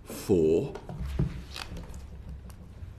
4.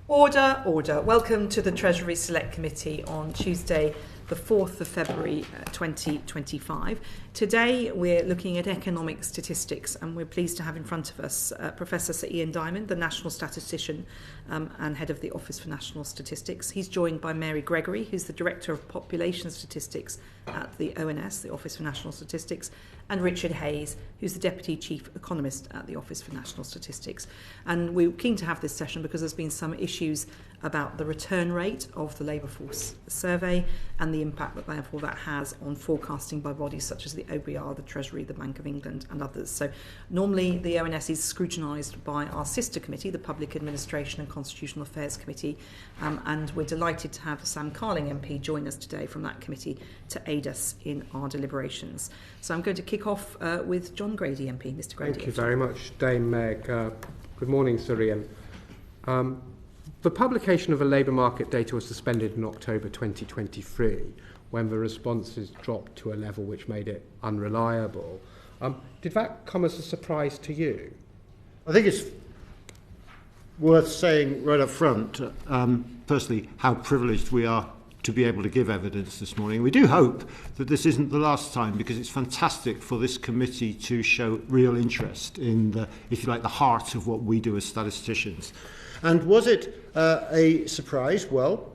Order. Welcome to the Treasury Select Committee on Tuesday, the 4th of February 2025. Today we're looking at economic statistics, and we're pleased to have in front of us Professor Sir Ian Diamond, the National Statistician and Head of the Office for National Statistics. He's joined by Mary Gregory, who's the Director of Population Statistics at the ONS, the Office for National Statistics, and Richard Hayes, who's the Deputy Chief Economist at the Office for National Statistics. And we're keen to have this session because there's been some issues about the return rate of the labour force survey and the impact that therefore that has on forecasting by bodies such as the OBR, the Treasury, the Bank of England and others. So normally the ONS is scrutinised by our sister committee, the Public Administration and Constitutional Affairs Committee, and we're delighted to have Sam Carling MP join us today from that committee to aid us in our deliberations. So I'm going to kick off with John Grady MP. Mr. Grady. Thank you very much, Dame Meg. Good morning, Sir Ian. The publication of the labour market data was suspended in October 2023 when the responses dropped to a level which made it unreliable. Did that come as a surprise to you? I think it's worth saying right up front, firstly, how privileged we are to be able to give evidence this morning. We do hope that this isn't the last time, because it's fantastic for this committee to show real interest in the, if you like, the heart of what we do as statisticians. And was it a surprise? Well,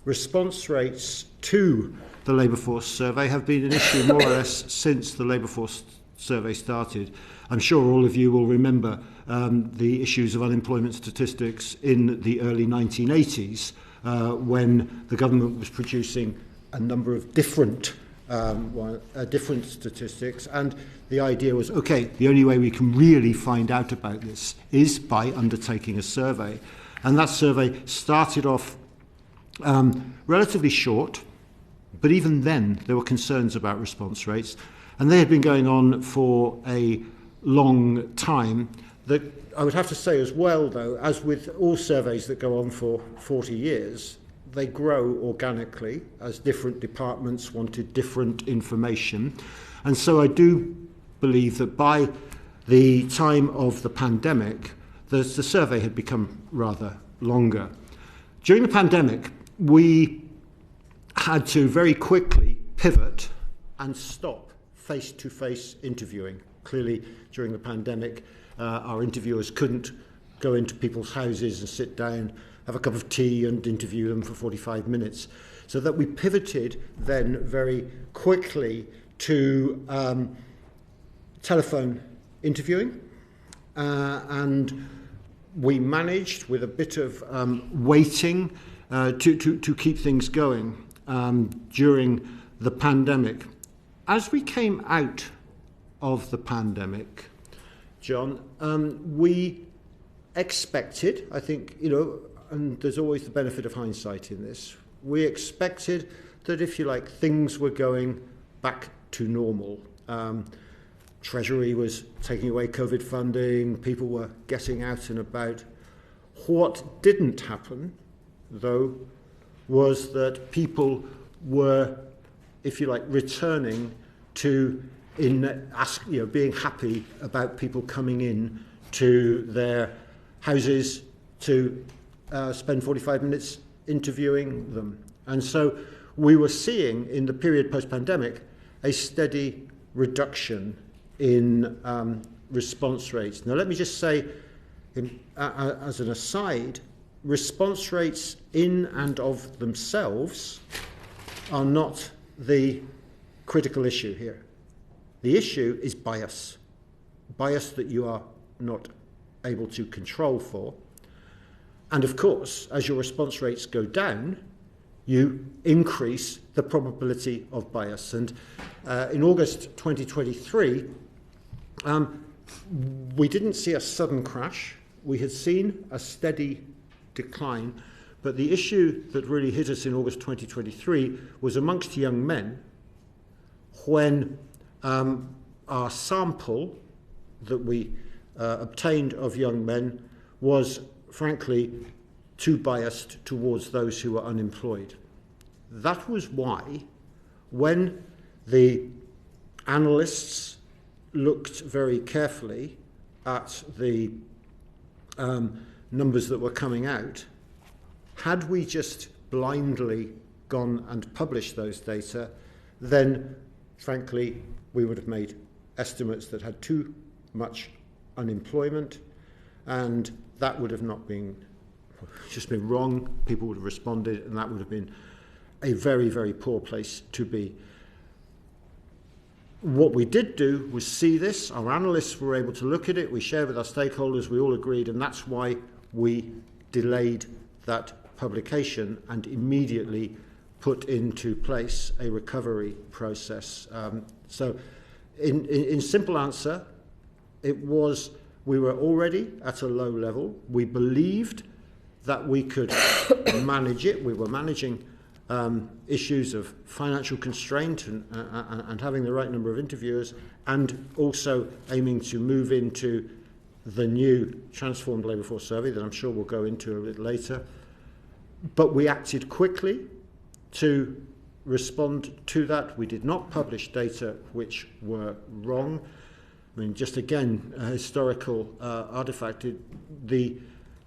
response rates to the labour force survey have been an issue more or less since the labour force survey started. I'm sure all of you will remember the issues of unemployment statistics in the early 1980s when the government was producing a number of different statistics, and the idea was, okay, the only way we can really find out about this is by undertaking a survey. And that survey started off relatively short, but even then there were concerns about response rates, and they had been going on for a long time. That I would have to say as well, though, as with all surveys that go on for 40 years, they grow organically as different departments wanted different information. And so I do believe that by the time of the pandemic, the survey had become rather longer. During the pandemic, we had to very quickly pivot and stop face-to-face interviewing. Clearly, during the pandemic, our interviewers couldn't go into people's houses and sit down, have a cup of tea and interview them for 45 minutes. So that we pivoted then very quickly to telephone interviewing, and we managed, with a bit of waiting, to keep things going during the pandemic. As we came out of the pandemic, John, we expected, I think, and there's always the benefit of hindsight in this, we expected that, if you like, things were going back to normal. Treasury was taking away COVID funding, people were getting out and about. What didn't happen, though, was that people were, if you like, returning to being happy about people coming in to their houses to spend 45 minutes interviewing them. And so we were seeing, in the period post-pandemic, a steady reduction in response rates. Now, let me just say, as an aside, response rates in and of themselves are not the critical issue here. The issue is bias that you are not able to control for. And of course, as your response rates go down, you increase the probability of bias. And in August 2023, we didn't see a sudden crash. We had seen a steady decline. But the issue that really hit us in August 2023 was amongst young men, when our sample that we obtained of young men was, frankly, too biased towards those who were unemployed. That was why, when the analysts looked very carefully at the numbers that were coming out, had we just blindly gone and published those data, then, frankly, we would have made estimates that had too much unemployment, and that would have not been just been wrong. People would have responded, and that would have been a very, very poor place to be. What we did do was see this. Our analysts were able to look at it. We shared with our stakeholders. We all agreed, and that's why we delayed that publication and immediately put into place a recovery process. So in simple answer, it was we were already at a low level. We believed that we could manage it. We were managing issues of financial constraint and having the right number of interviewers, and also aiming to move into the new transformed labour force survey that I'm sure we'll go into a bit later. But we acted quickly to respond to that. We did not publish data which were wrong. I mean, just again, a historical artifact. The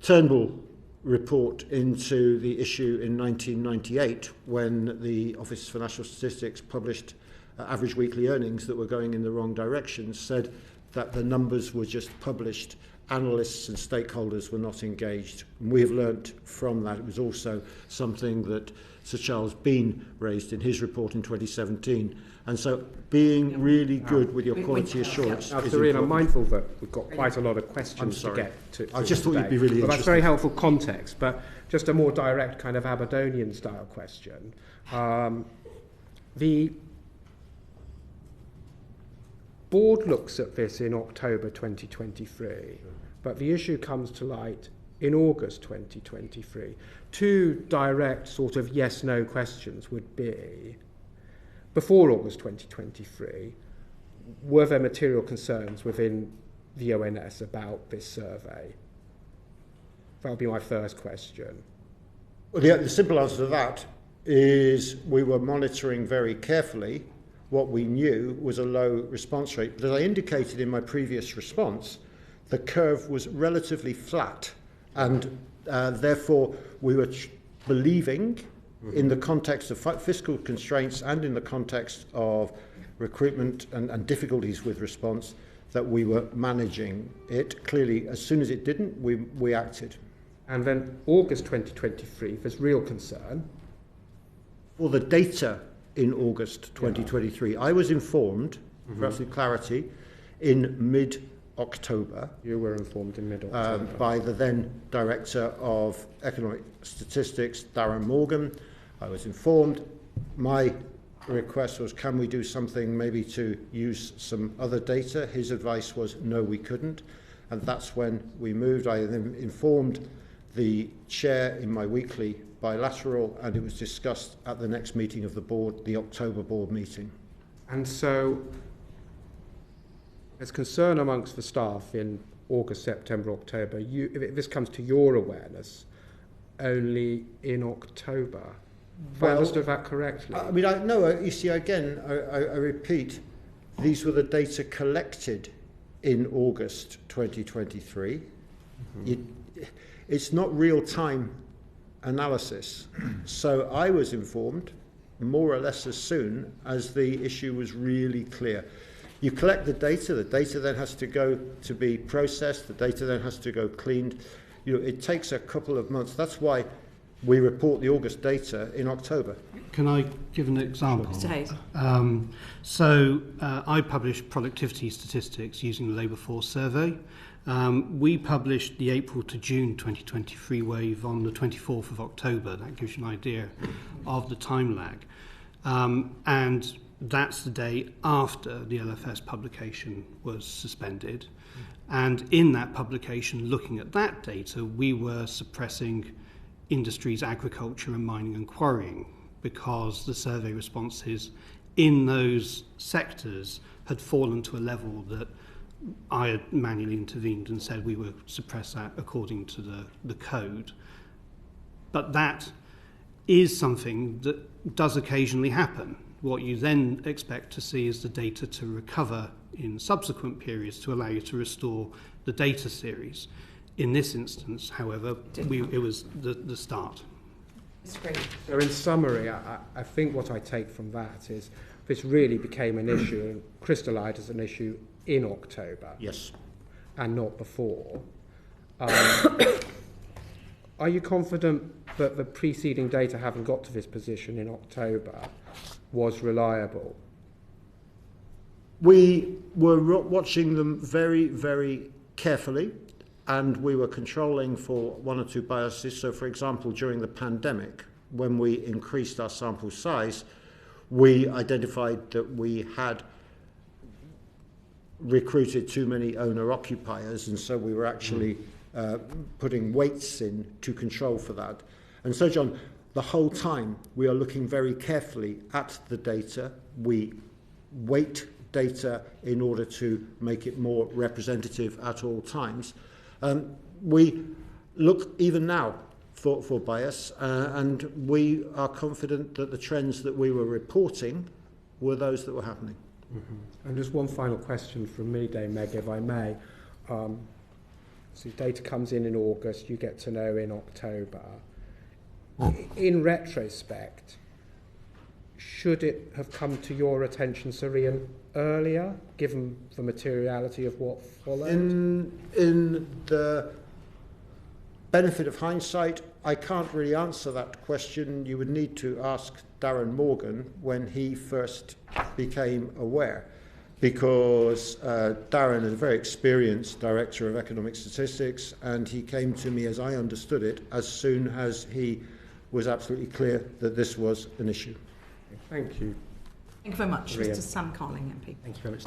Turnbull report into the issue in 1998, when the Office for National Statistics published average weekly earnings that were going in the wrong direction, said that the numbers were just published. Analysts and stakeholders were not engaged. And we have learnt from that. It was also something that Sir Charles Bean raised in his report in 2017. And so being really good with your quality assurance is important. I'm mindful that we've got quite a lot of questions to get to. I just thought you'd be really interested. That's very helpful context, but just a more direct kind of Aberdonian style question. The board looks at this in October 2023, but the issue comes to light in August 2023. Two direct sort of yes-no questions would be, before August 2023, were there material concerns within the ONS about this survey? That would be my first question. Well, the simple answer to that is we were monitoring very carefully. What we knew was a low response rate. But as I indicated in my previous response, the curve was relatively flat, and therefore we were believing, in the context of fiscal constraints and in the context of recruitment and difficulties with response, that we were managing it. Clearly, as soon as it didn't, we acted. And then August 2023, there's real concern. For the data in August 2023, I was informed, for absolute clarity, in mid-October. You were informed in mid-October. By the then Director of Economic Statistics, Darren Morgan. I was informed. My request was, can we do something maybe to use some other data? His advice was, no, we couldn't. And that's when we moved. I then informed the chair in my weekly bilateral, and it was discussed at the next meeting of the board, the October board meeting. And so there's concern amongst the staff in August, September, October. If this comes to your awareness only in October. Have I understood that correctly? I mean, you see, again, I repeat, these were the data collected in August 2023. It's not real-time analysis. So I was informed more or less as soon as the issue was really clear. You collect the data then has to go to be processed, the data then has to go cleaned. It takes a couple of months. That's why we report the August data in October. Can I give an example? Mr. Hayes. I published productivity statistics using the labour force survey. We published the April to June 2023 wave on the 24th of October. That gives you an idea of the time lag. And that's the day after the LFS publication was suspended. And in that publication, looking at that data, we were suppressing industries, agriculture and mining and quarrying, because the survey responses in those sectors had fallen to a level that I had manually intervened and said we would suppress that according to the code. But that is something that does occasionally happen. What you then expect to see is the data to recover in subsequent periods to allow you to restore the data series. In this instance, however, it was the start. It's great. So in summary, I think what I take from that is this really became an issue and crystallised as an issue in October. Yes. And not before. Are you confident that the preceding data, having got to this position in October, was reliable? We were watching them very, very carefully, and we were controlling for one or two biases. So, for example, during the pandemic, when we increased our sample size, we identified that we had recruited too many owner-occupiers, and so we were actually putting weights in to control for that. And so, John, the whole time we are looking very carefully at the data. We weight data in order to make it more representative at all times. We look even now for bias, and we are confident that the trends that we were reporting were those that were happening. Mm-hmm. And just one final question from me, Dame Meg, if I may. So data comes in August, you get to know in October. In retrospect, should it have come to your attention, Sir Ian, earlier, given the materiality of what followed? In the benefit of hindsight, I can't really answer that question. You would need to ask Darren Morgan when he first became aware, because Darren is a very experienced director of economic statistics, and he came to me, as I understood it, as soon as he was absolutely clear that this was an issue. Thank you. Thank you very much, Maria. Mr. Sam Carling, MP. Thank you very much,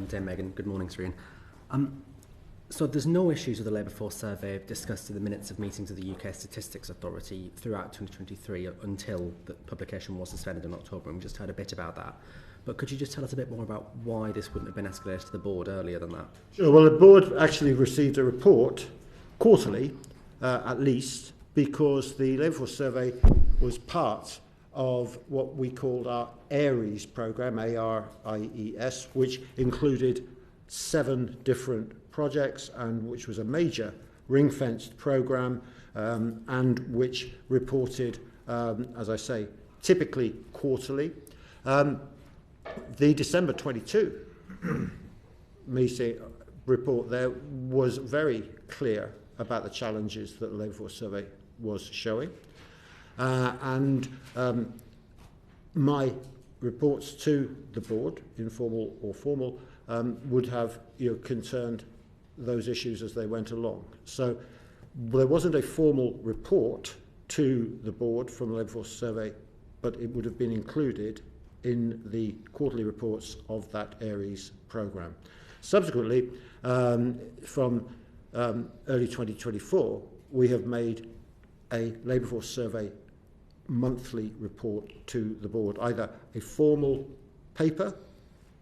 Dame Megan. Good morning, Sir Ian. So there's no issues with the labour force survey discussed in the minutes of meetings of the UK Statistics Authority throughout 2023 until the publication was suspended in October, and we just heard a bit about that. But could you just tell us a bit more about why this wouldn't have been escalated to the board earlier than that? Sure. Well, the board actually received a report quarterly, at least, because the labour force survey was part of what we called our ARIES programme, ARIES, which included 7 different projects and which was a major ring-fenced programme and which reported, as I say, typically quarterly. The December 22 meeting report there was very clear about the challenges that the labour force survey was showing. And my reports to the board, informal or formal, would have concerned those issues as they went along. So there wasn't a formal report to the board from the labour force survey, but it would have been included in the quarterly reports of that ARIES programme. Subsequently, from early 2024, we have made a labour force survey monthly report to the board, either a formal paper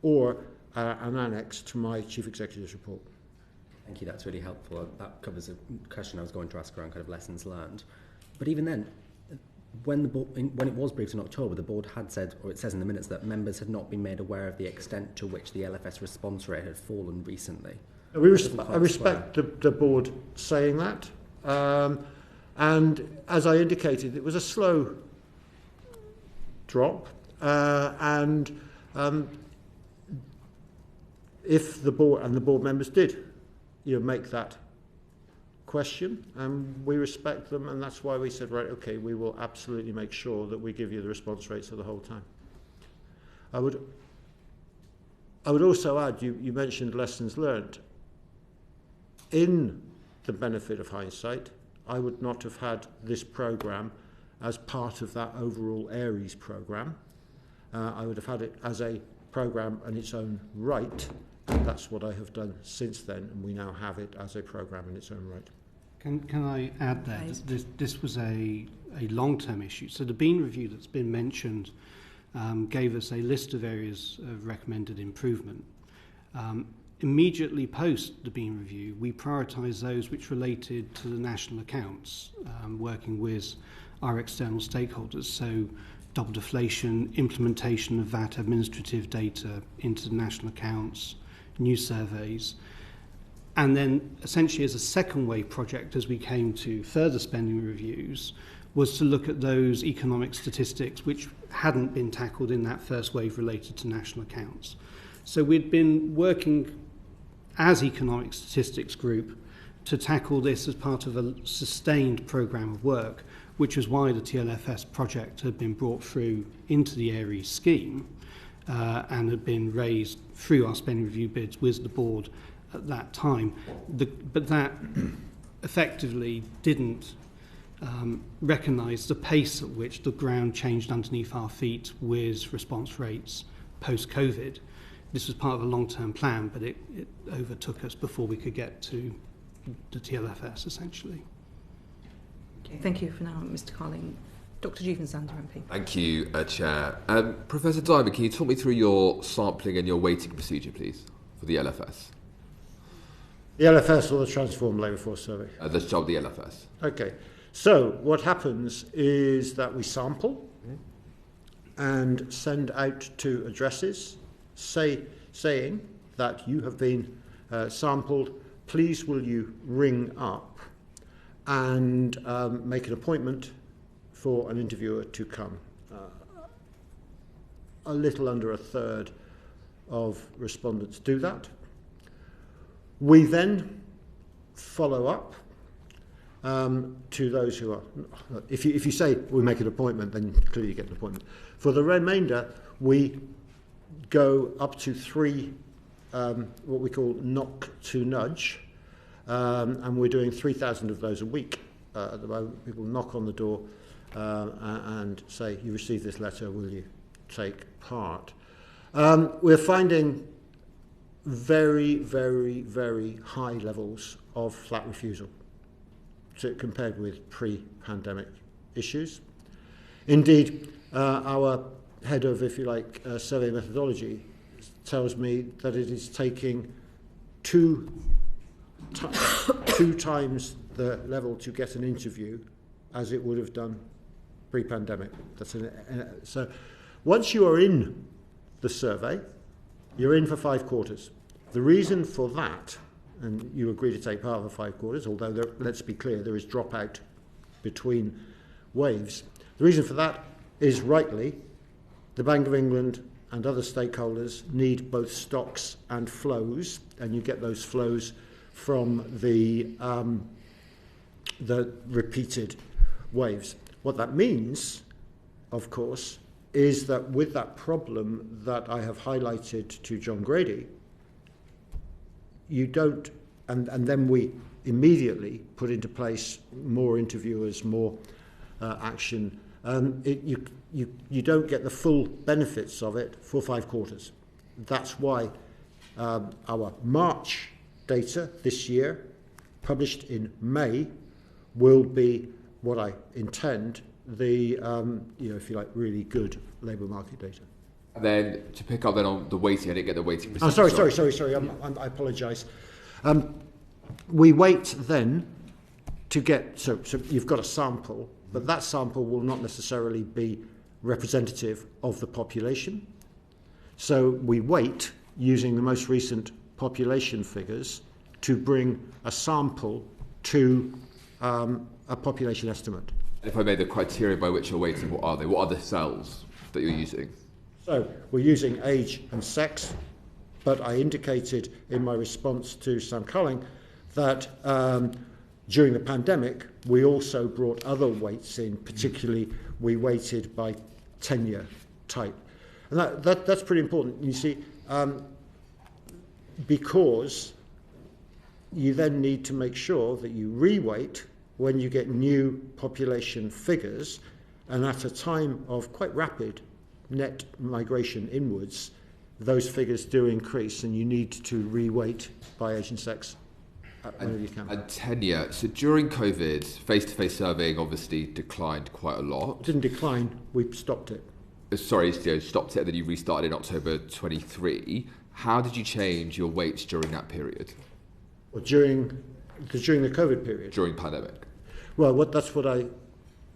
or an annex to my Chief Executive's report. Thank you, that's really helpful. That covers a question I was going to ask around kind of lessons learned. But even then, when it was briefed in October, the board had said, or it says in the minutes, that members had not been made aware of the extent to which the LFS response rate had fallen recently. I respect the board saying that. And as I indicated, it was a slow drop. If the board and the board members did make that question, and we respect them, and that's why we said, right, okay, we will absolutely make sure that we give you the response rates of the whole time. I would also add, you mentioned lessons learned. In the benefit of hindsight, I would not have had this programme as part of that overall ARIES programme. I would have had it as a programme in its own right, and that's what I have done since then, and we now have it as a programme in its own right. Can I add there that this was a long-term issue? So the Bean review that's been mentioned gave us a list of areas of recommended improvement. Immediately post the Bean review, we prioritised those which related to the national accounts, working with our external stakeholders. So double deflation, implementation of VAT administrative data into the national accounts, new surveys. And then essentially as a second wave project, as we came to further spending reviews, was to look at those economic statistics which hadn't been tackled in that first wave related to national accounts. So we'd been working as Economic Statistics Group to tackle this as part of a sustained programme of work, which was why the TLFS project had been brought through into the ARES scheme and had been raised through our spending review bids with the board at that time. But that effectively didn't recognise the pace at which the ground changed underneath our feet with response rates post-COVID. This was part of a long-term plan, but it overtook us before we could get to the TLFS, essentially. Okay, thank you for now, Mr. Carling. Dr. Juvensander, MP. Thank you, Chair. Professor Diamond, can you talk me through your sampling and your weighting procedure, please, for the LFS? The LFS or the Transformed Labour Force Survey? The LFS. Okay. So what happens is that we sample and send out to addresses saying that you have been sampled. Please will you ring up and make an appointment for an interviewer to come. A little under a third of respondents do that. We then follow up to those who are... If you say we make an appointment, then clearly you get an appointment. For the remainder, we go up to 3 what we call knock to nudge, and we're doing 3,000 of those a week at the moment. People knock on the door and say, you received this letter, will you take part? We're finding very, very, very high levels of flat refusal compared with pre-pandemic issues. Indeed, our head of, if you like, survey methodology tells me that it is taking two times the level to get an interview as it would have done pre-pandemic. So once you are in the survey, you're in for 5 quarters. The reason for that, and you agree to take part of the 5 quarters, although let's be clear, there is dropout between waves. The reason for that is rightly the Bank of England and other stakeholders need both stocks and flows, and you get those flows from the repeated waves. What that means, of course, is that with that problem that I have highlighted to John Grady, you don't, and then we immediately put into place more interviewers, more action. You don't get the full benefits of it for 5 quarters. That's why our March data this year, published in May, will be what I intend the, if you like, really good labour market data. And then to pick up then on the weighting, I didn't get the weighting procedure. Oh, sorry. I apologise. We wait then to get, so you've got a sample, but that sample will not necessarily be representative of the population. So we wait using the most recent population figures to bring a sample to a population estimate. If I made the criteria by which you're weighting, what are they? What are the cells that you're using? So we're using age and sex, but I indicated in my response to Sam Culling that during the pandemic, we also brought other weights in, particularly we weighted by tenure type. And that's pretty important, you see, because you then need to make sure that you re-weight when you get new population figures, and at a time of quite rapid net migration inwards, those figures do increase, and you need to re-weight by age and sex whenever you can. And tenure. So during COVID, face-to-face surveying obviously declined quite a lot. It didn't decline, we stopped it. Sorry, you stopped it, and then you restarted in October 23. How did you change your weights during that period? Well, during the COVID period? During pandemic. Well, that's what I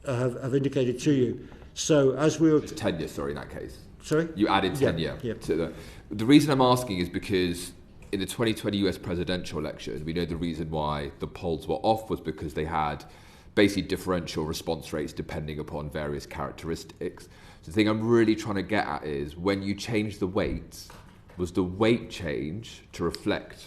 have indicated to you. So as we were... It's tenure, sorry, in that case. Sorry? You added tenure. Yeah. To the reason I'm asking is because in the 2020 US presidential election, we know the reason why the polls were off was because they had basically differential response rates depending upon various characteristics. So the thing I'm really trying to get at is, when you change the weights, was the weight change to reflect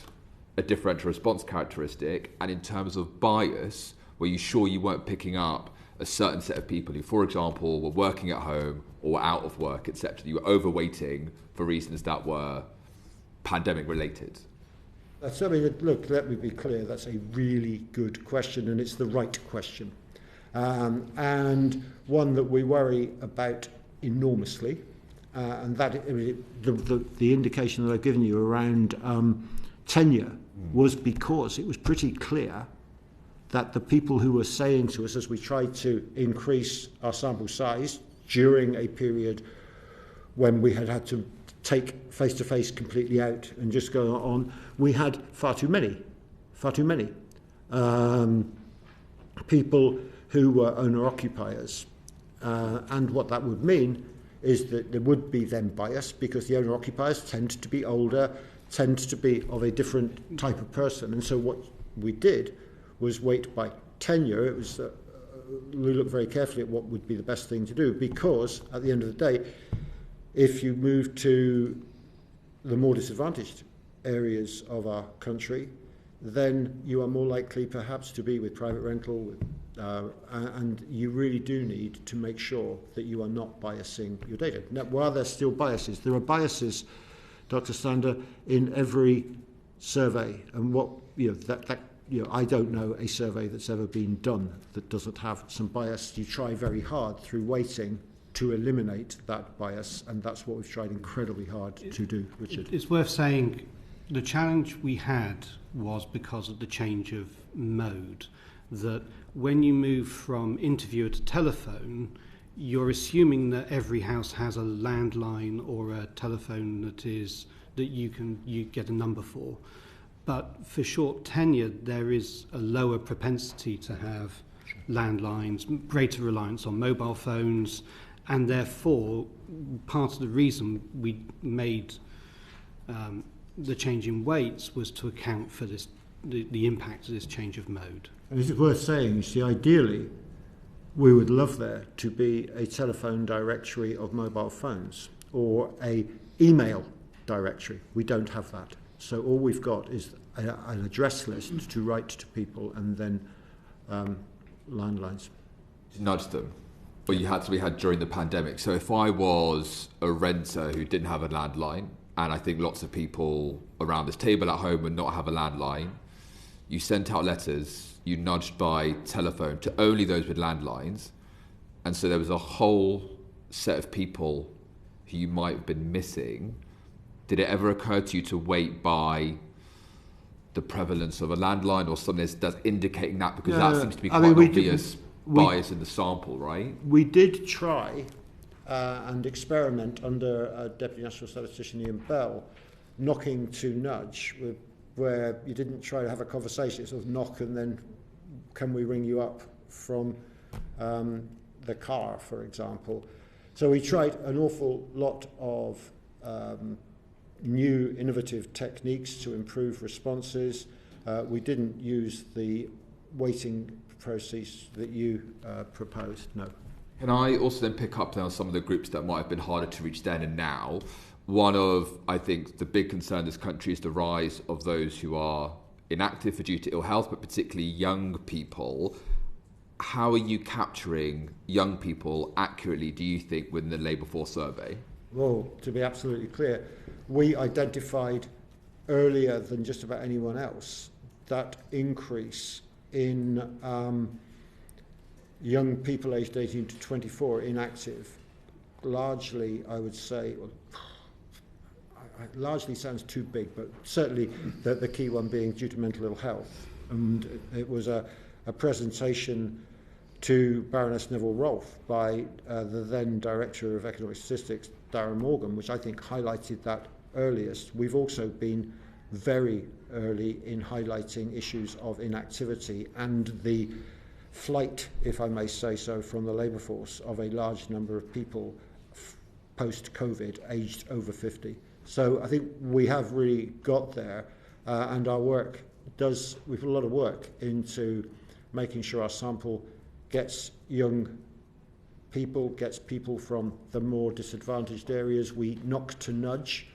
a differential response characteristic? And in terms of bias, were you sure you weren't picking up a certain set of people who, for example, were working at home or were out of work, etc.? You were overweighting for reasons that were pandemic related. Look, let me be clear, that's a really good question, and it's the right question. And one that we worry about enormously. And that the indication that I've given you around tenure was because it was pretty clear that the people who were saying to us, as we tried to increase our sample size during a period when we had to take face-to-face completely out and just go on, we had far too many people who were owner-occupiers. And what that would mean is that there would be then bias, because the owner-occupiers tend to be older, tend to be of a different type of person. And so what we did was weight by tenure. It was we looked very carefully at what would be the best thing to do, because at the end of the day, if you move to the more disadvantaged areas of our country, then you are more likely perhaps to be with private rental, and you really do need to make sure that you are not biasing your data. Now, while there's still biases, there are biases, Dr. Stander, in every survey, and I don't know a survey that's ever been done that doesn't have some bias. You try very hard through weighting to eliminate that bias, and that's what we've tried incredibly hard to do, Richard. It's worth saying the challenge we had was because of the change of mode, that when you move from interviewer to telephone, you're assuming that every house has a landline or a telephone that you get a number for. But for short tenure, there is a lower propensity to have landlines, greater reliance on mobile phones, and therefore part of the reason we made the change in weights was to account for this, the impact of this change of mode. And it's worth saying, you see, ideally, we would love there to be a telephone directory of mobile phones or a email directory. We don't have that. So all we've got is an address list to write to people, and then landlines. Nudge them. Well, we had during the pandemic. So if I was a renter who didn't have a landline, and I think lots of people around this table at home would not have a landline, you sent out letters, you nudged by telephone to only those with landlines, and so there was a whole set of people who you might have been missing. Did it ever occur to you to weight by the prevalence of a landline or something that's indicating that? Because that seems to be quite an obvious bias in the sample, right? We did try and experiment under Deputy National Statistician Ian Bell, knocking to nudge, where you didn't try to have a conversation, it's sort of knock and then can we ring you up from the car, for example. So we tried an awful lot of new innovative techniques to improve responses. We didn't use the weighting process that you proposed, no. Can I also then pick up on some of the groups that might have been harder to reach then and now? One of, I think, the big concern in this country is the rise of those who are inactive due to ill health, but particularly young people. How are you capturing young people accurately, do you think, within the labour force survey? Well, to be absolutely clear, we identified earlier than just about anyone else that increase in young people aged 18 to 24 inactive. Largely, I would say, largely sounds too big, but certainly the key one being due to mental ill health. And it was a presentation to Baroness Neville Rolfe by the then Director of Economic Statistics, Darren Morgan, which I think highlighted that earliest. We've also been very early in highlighting issues of inactivity and the flight, if I may say so, from the labour force of a large number of people post-COVID aged over 50. So I think we have really got there, and our work we put a lot of work into making sure our sample gets young people, gets people from the more disadvantaged areas. We knock to nudge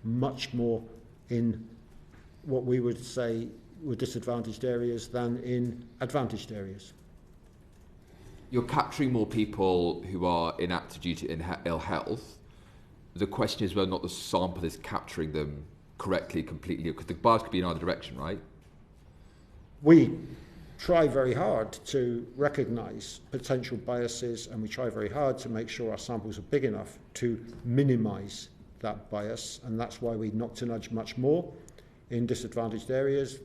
much more in what we would say were disadvantaged areas than in advantaged areas. You're capturing more people who are inactive due to ill health. The question is whether or not the sample is capturing them correctly, completely, because the bias could be in either direction, right? We try very hard to recognise potential biases, and we try very hard to make sure our samples are big enough to minimise that bias, and that's why we knock to nudge much more in disadvantaged areas,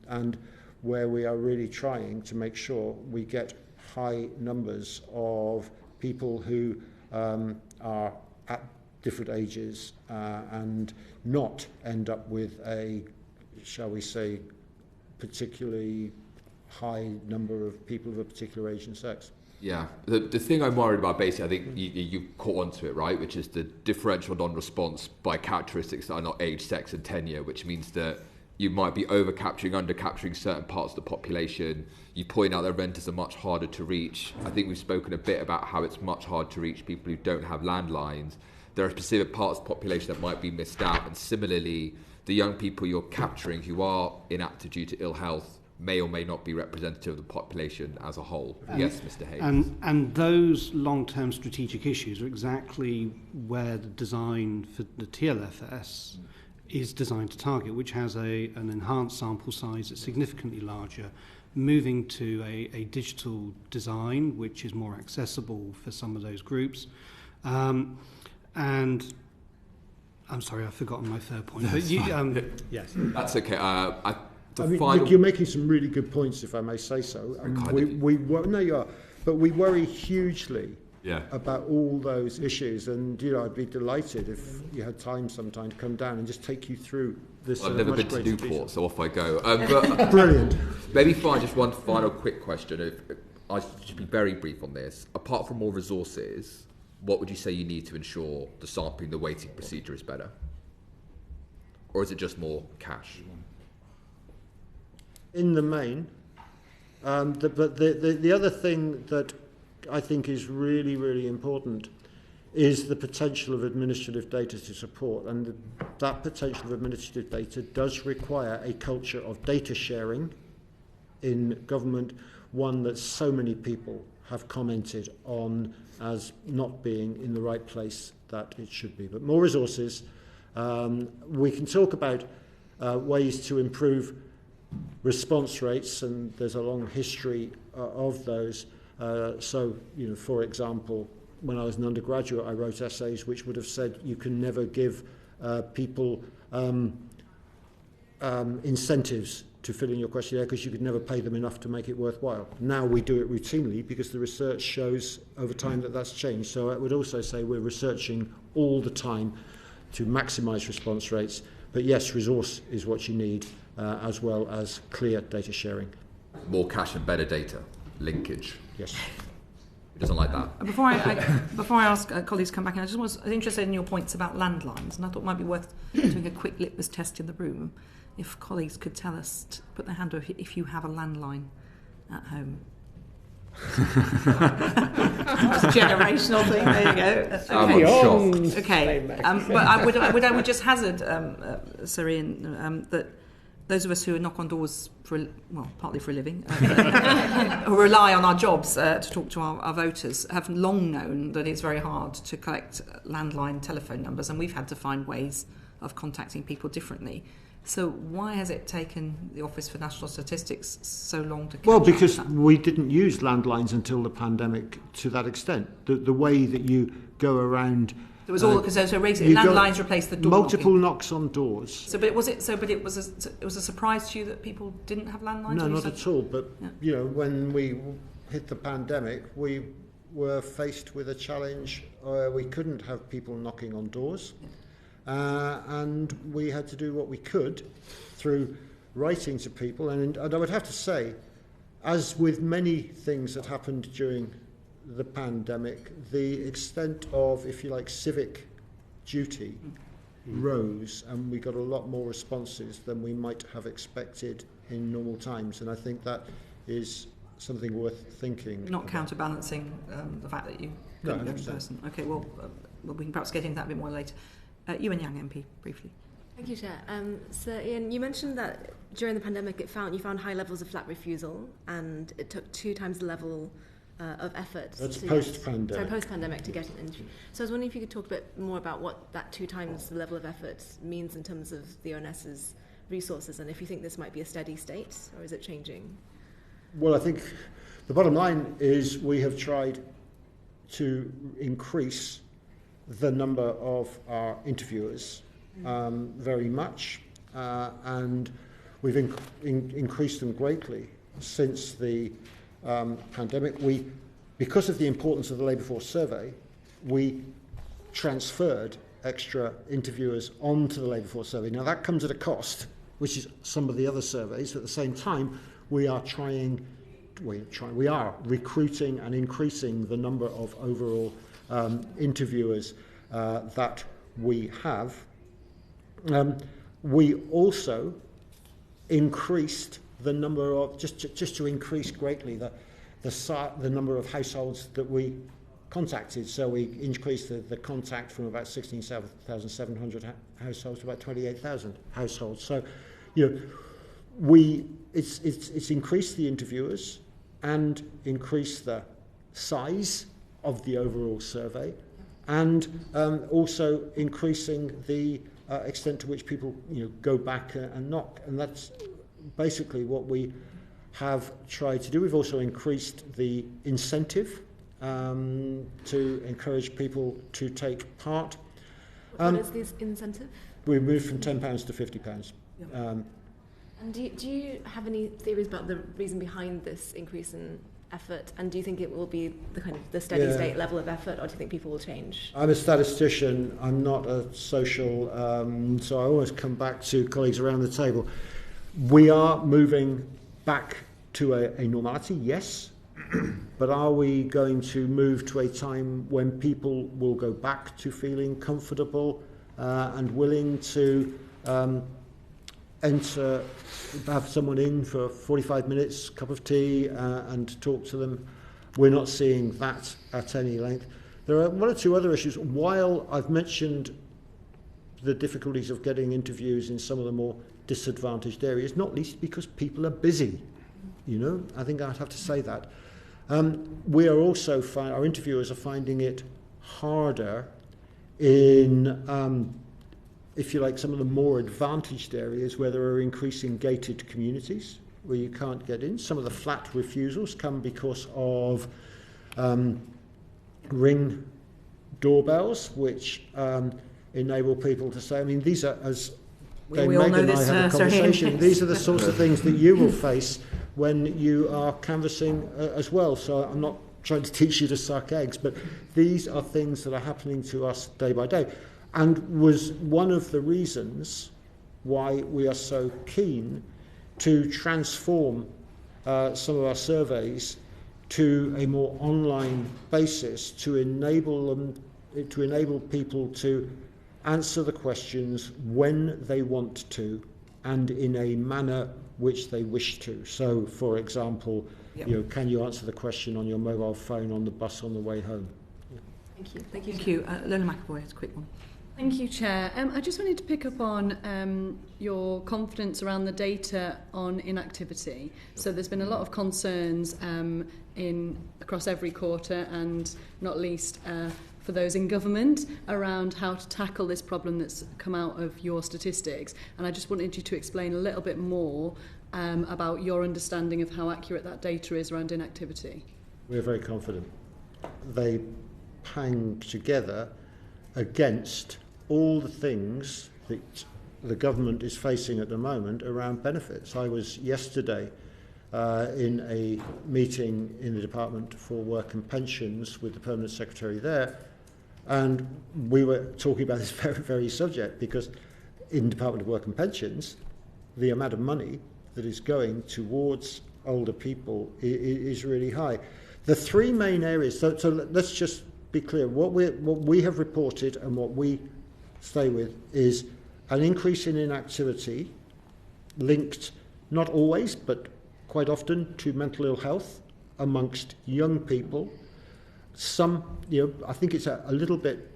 and where we are really trying to make sure we get high numbers of people who are at different ages and not end up with a, shall we say, particularly high number of people of a particular age and sex. Yeah, the thing I'm worried about, basically, I think you caught onto it, right, which is the differential non-response by characteristics that are not age, sex and tenure, which means that you might be over-capturing, under-capturing certain parts of the population. You point out that renters are much harder to reach. I think we've spoken a bit about how it's much harder to reach people who don't have landlines. There are specific parts of the population that might be missed out, and similarly, the young people you're capturing who are inactive due to ill health may or may not be representative of the population as a whole. Yes, Mr. Hayes. And those long-term strategic issues are exactly where the design for the TLFS is designed to target, which has an enhanced sample size that's significantly larger, moving to a digital design which is more accessible for some of those groups. And I'm sorry, I've forgotten my third point. But yes. That's okay. You're making some really good points, if I may say so. No, you are. But we worry hugely about all those issues, and I'd be delighted if you had time sometime to come down and just take you through this. I've never been to Newport, so off I go. Brilliant. Maybe just one final quick question. I should be very brief on this. Apart from more resources, what would you say you need to ensure the sampling, the weighting procedure is better? Or is it just more cash? In the main. But the other thing that I think is really, really important is the potential of administrative data to support. And that potential of administrative data does require a culture of data sharing in government, one that so many people have commented on as not being in the right place that it should be. But more resources. We can talk about ways to improve response rates, and there's a long history of those. For example, when I was an undergraduate, I wrote essays which would have said you can never give people incentives to fill in your questionnaire because you could never pay them enough to make it worthwhile. Now we do it routinely because the research shows over time that that's changed. So I would also say we're researching all the time to maximise response rates. But yes, resource is what you need, as well as clear data sharing. More cash and better data. Linkage. Yes. He doesn't like that. Before I ask colleagues to come back in, I was interested in your points about landlines, and I thought it might be worth doing a quick litmus test in the room. If colleagues could tell us, put their hand up if you have a landline at home. It's a generational thing. There you go. Okay. I'm shocked. Okay. But I would just hazard, Sirian, that those of us who knock on doors partly for a living, who rely on our jobs to talk to our voters, have long known that it's very hard to collect landline telephone numbers, and we've had to find ways of contacting people differently. So why has it taken the Office for National Statistics so long to catch up? Because we didn't use landlines until the pandemic to that extent. The way that you go around... It was all because landlines replaced the door multiple knocks on doors. But it was a surprise to you that people didn't have landlines? No, not at all. But when we hit the pandemic, we were faced with a challenge where we couldn't have people knocking on doors. Yeah. And we had to do what we could through writing to people. And I would have to say, as with many things that happened during the pandemic, the extent of, if you like, civic duty, rose, and we got a lot more responses than we might have expected in normal times, and I think that is something worth thinking Not about. Counterbalancing the fact that you couldn't go in 100%. person. Okay, well, we can perhaps get into that a bit more later. Ewan Young MP, briefly. Thank you, Chair. So, Ian, you mentioned that during the pandemic you found high levels of flat refusal, and it took 2 times the level of effort. That's post-pandemic. Sorry, post-pandemic to get an interview. So I was wondering if you could talk a bit more about what that 2 times the level of effort means in terms of the ONS's resources, and if you think this might be a steady state, or is it changing? Well, I think the bottom line is we have tried to increase the number of our interviewers very much, and we've increased them greatly since the pandemic. Because of the importance of the labour force survey, we transferred extra interviewers onto the labour force survey. Now that comes at a cost, which is some of the other surveys. At the same time, we are recruiting and increasing the number of overall interviewers that we have. We also increased the number of, just to increase greatly the number of households that we contacted. So we increased the contact from about 16,700 households to about 28,000 households. So, it's increased the interviewers and increased the size of the overall survey, and also increasing the extent to which people go back and knock, and that's basically what we have tried to do. We've also increased the incentive to encourage people to take part. What is this incentive? We moved from £10 to £50. Yep. And do you have any theories about the reason behind this increase in effort? And do you think it will be the steady state level of effort, or do you think people will change? I'm a statistician. I'm not a social, so I always come back to colleagues around the table. We are moving back to a normality, yes, but are we going to move to a time when people will go back to feeling comfortable and willing to have someone in for 45 minutes, cup of tea, and talk to them? We're not seeing that at any length. There are 1 or 2 other issues. While I've mentioned the difficulties of getting interviews in some of the more disadvantaged areas, not least because people are busy. I think I'd have to say that. We are also our interviewers are finding it harder in, if you like, some of the more advantaged areas where there are increasing gated communities where you can't get in. Some of the flat refusals come because of ring doorbells, which enable people to say, these are, as Dame Megan and I had a conversation, these are the sorts of things that you will face when you are canvassing as well. So I'm not trying to teach you to suck eggs, but these are things that are happening to us day by day, and was one of the reasons why we are so keen to transform some of our surveys to a more online basis to enable people to answer the questions when they want to and in a manner which they wish to. So, for example, can you answer the question on your mobile phone on the bus on the way home? Thank you. Thank you. Lola McAvoy has a quick one. Thank you, Chair. I just wanted to pick up on your confidence around the data on inactivity. So there's been a lot of concerns across every quarter, and not least for those in government, around how to tackle this problem that's come out of your statistics. And I just wanted you to explain a little bit more about your understanding of how accurate that data is around inactivity. We're very confident. They hang together against all the things that the government is facing at the moment around benefits. I was yesterday in a meeting in the Department for Work and Pensions with the Permanent Secretary there, and we were talking about this very, very subject, because in the Department of Work and Pensions, the amount of money that is going towards older people is really high. The 3 main areas, so let's just be clear, what we have reported and what we stay with is an increase in inactivity linked, not always, but quite often, to mental ill health amongst young people. Some, I think it's a little bit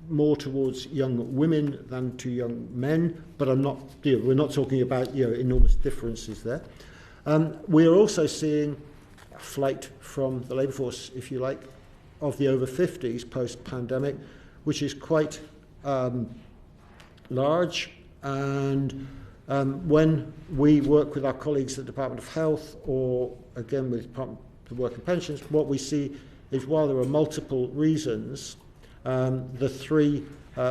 more towards young women than to young men, but we're not talking about enormous differences there. We're also seeing a flight from the labour force, if you like, of the over 50s post-pandemic, which is quite large. And when we work with our colleagues at the Department of Health, or again with the Department of Work and Pensions, what we see is while there are multiple reasons, the three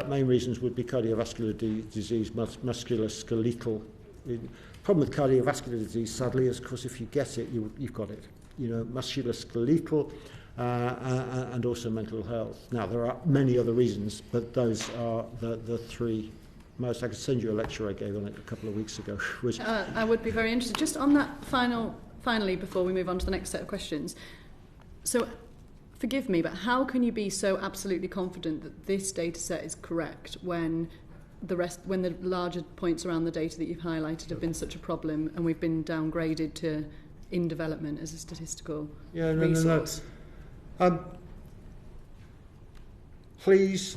main reasons would be cardiovascular disease, musculoskeletal. The problem with cardiovascular disease, sadly, is, of course, if you get it, you've got it. Musculoskeletal and also mental health. Now, there are many other reasons, but those are the three most. I could send you a lecture I gave on it a couple of weeks ago. Which I would be very interested. Just on that finally, before we move on to the next set of questions. So, forgive me, but how can you be so absolutely confident that this data set is correct when the larger points around the data that you've highlighted have been such a problem and we've been downgraded to in development as a statistical resource? Please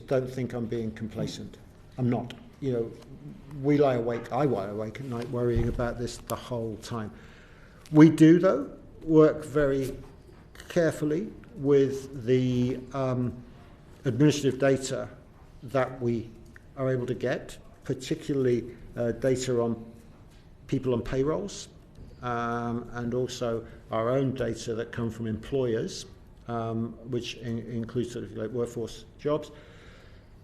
don't think I'm being complacent. I'm not. We lie awake. I lie awake at night worrying about this the whole time. We do, though, work very carefully with the administrative data that we are able to get, particularly data on people on payrolls, and also our own data that come from employers, which includes sort of like workforce jobs,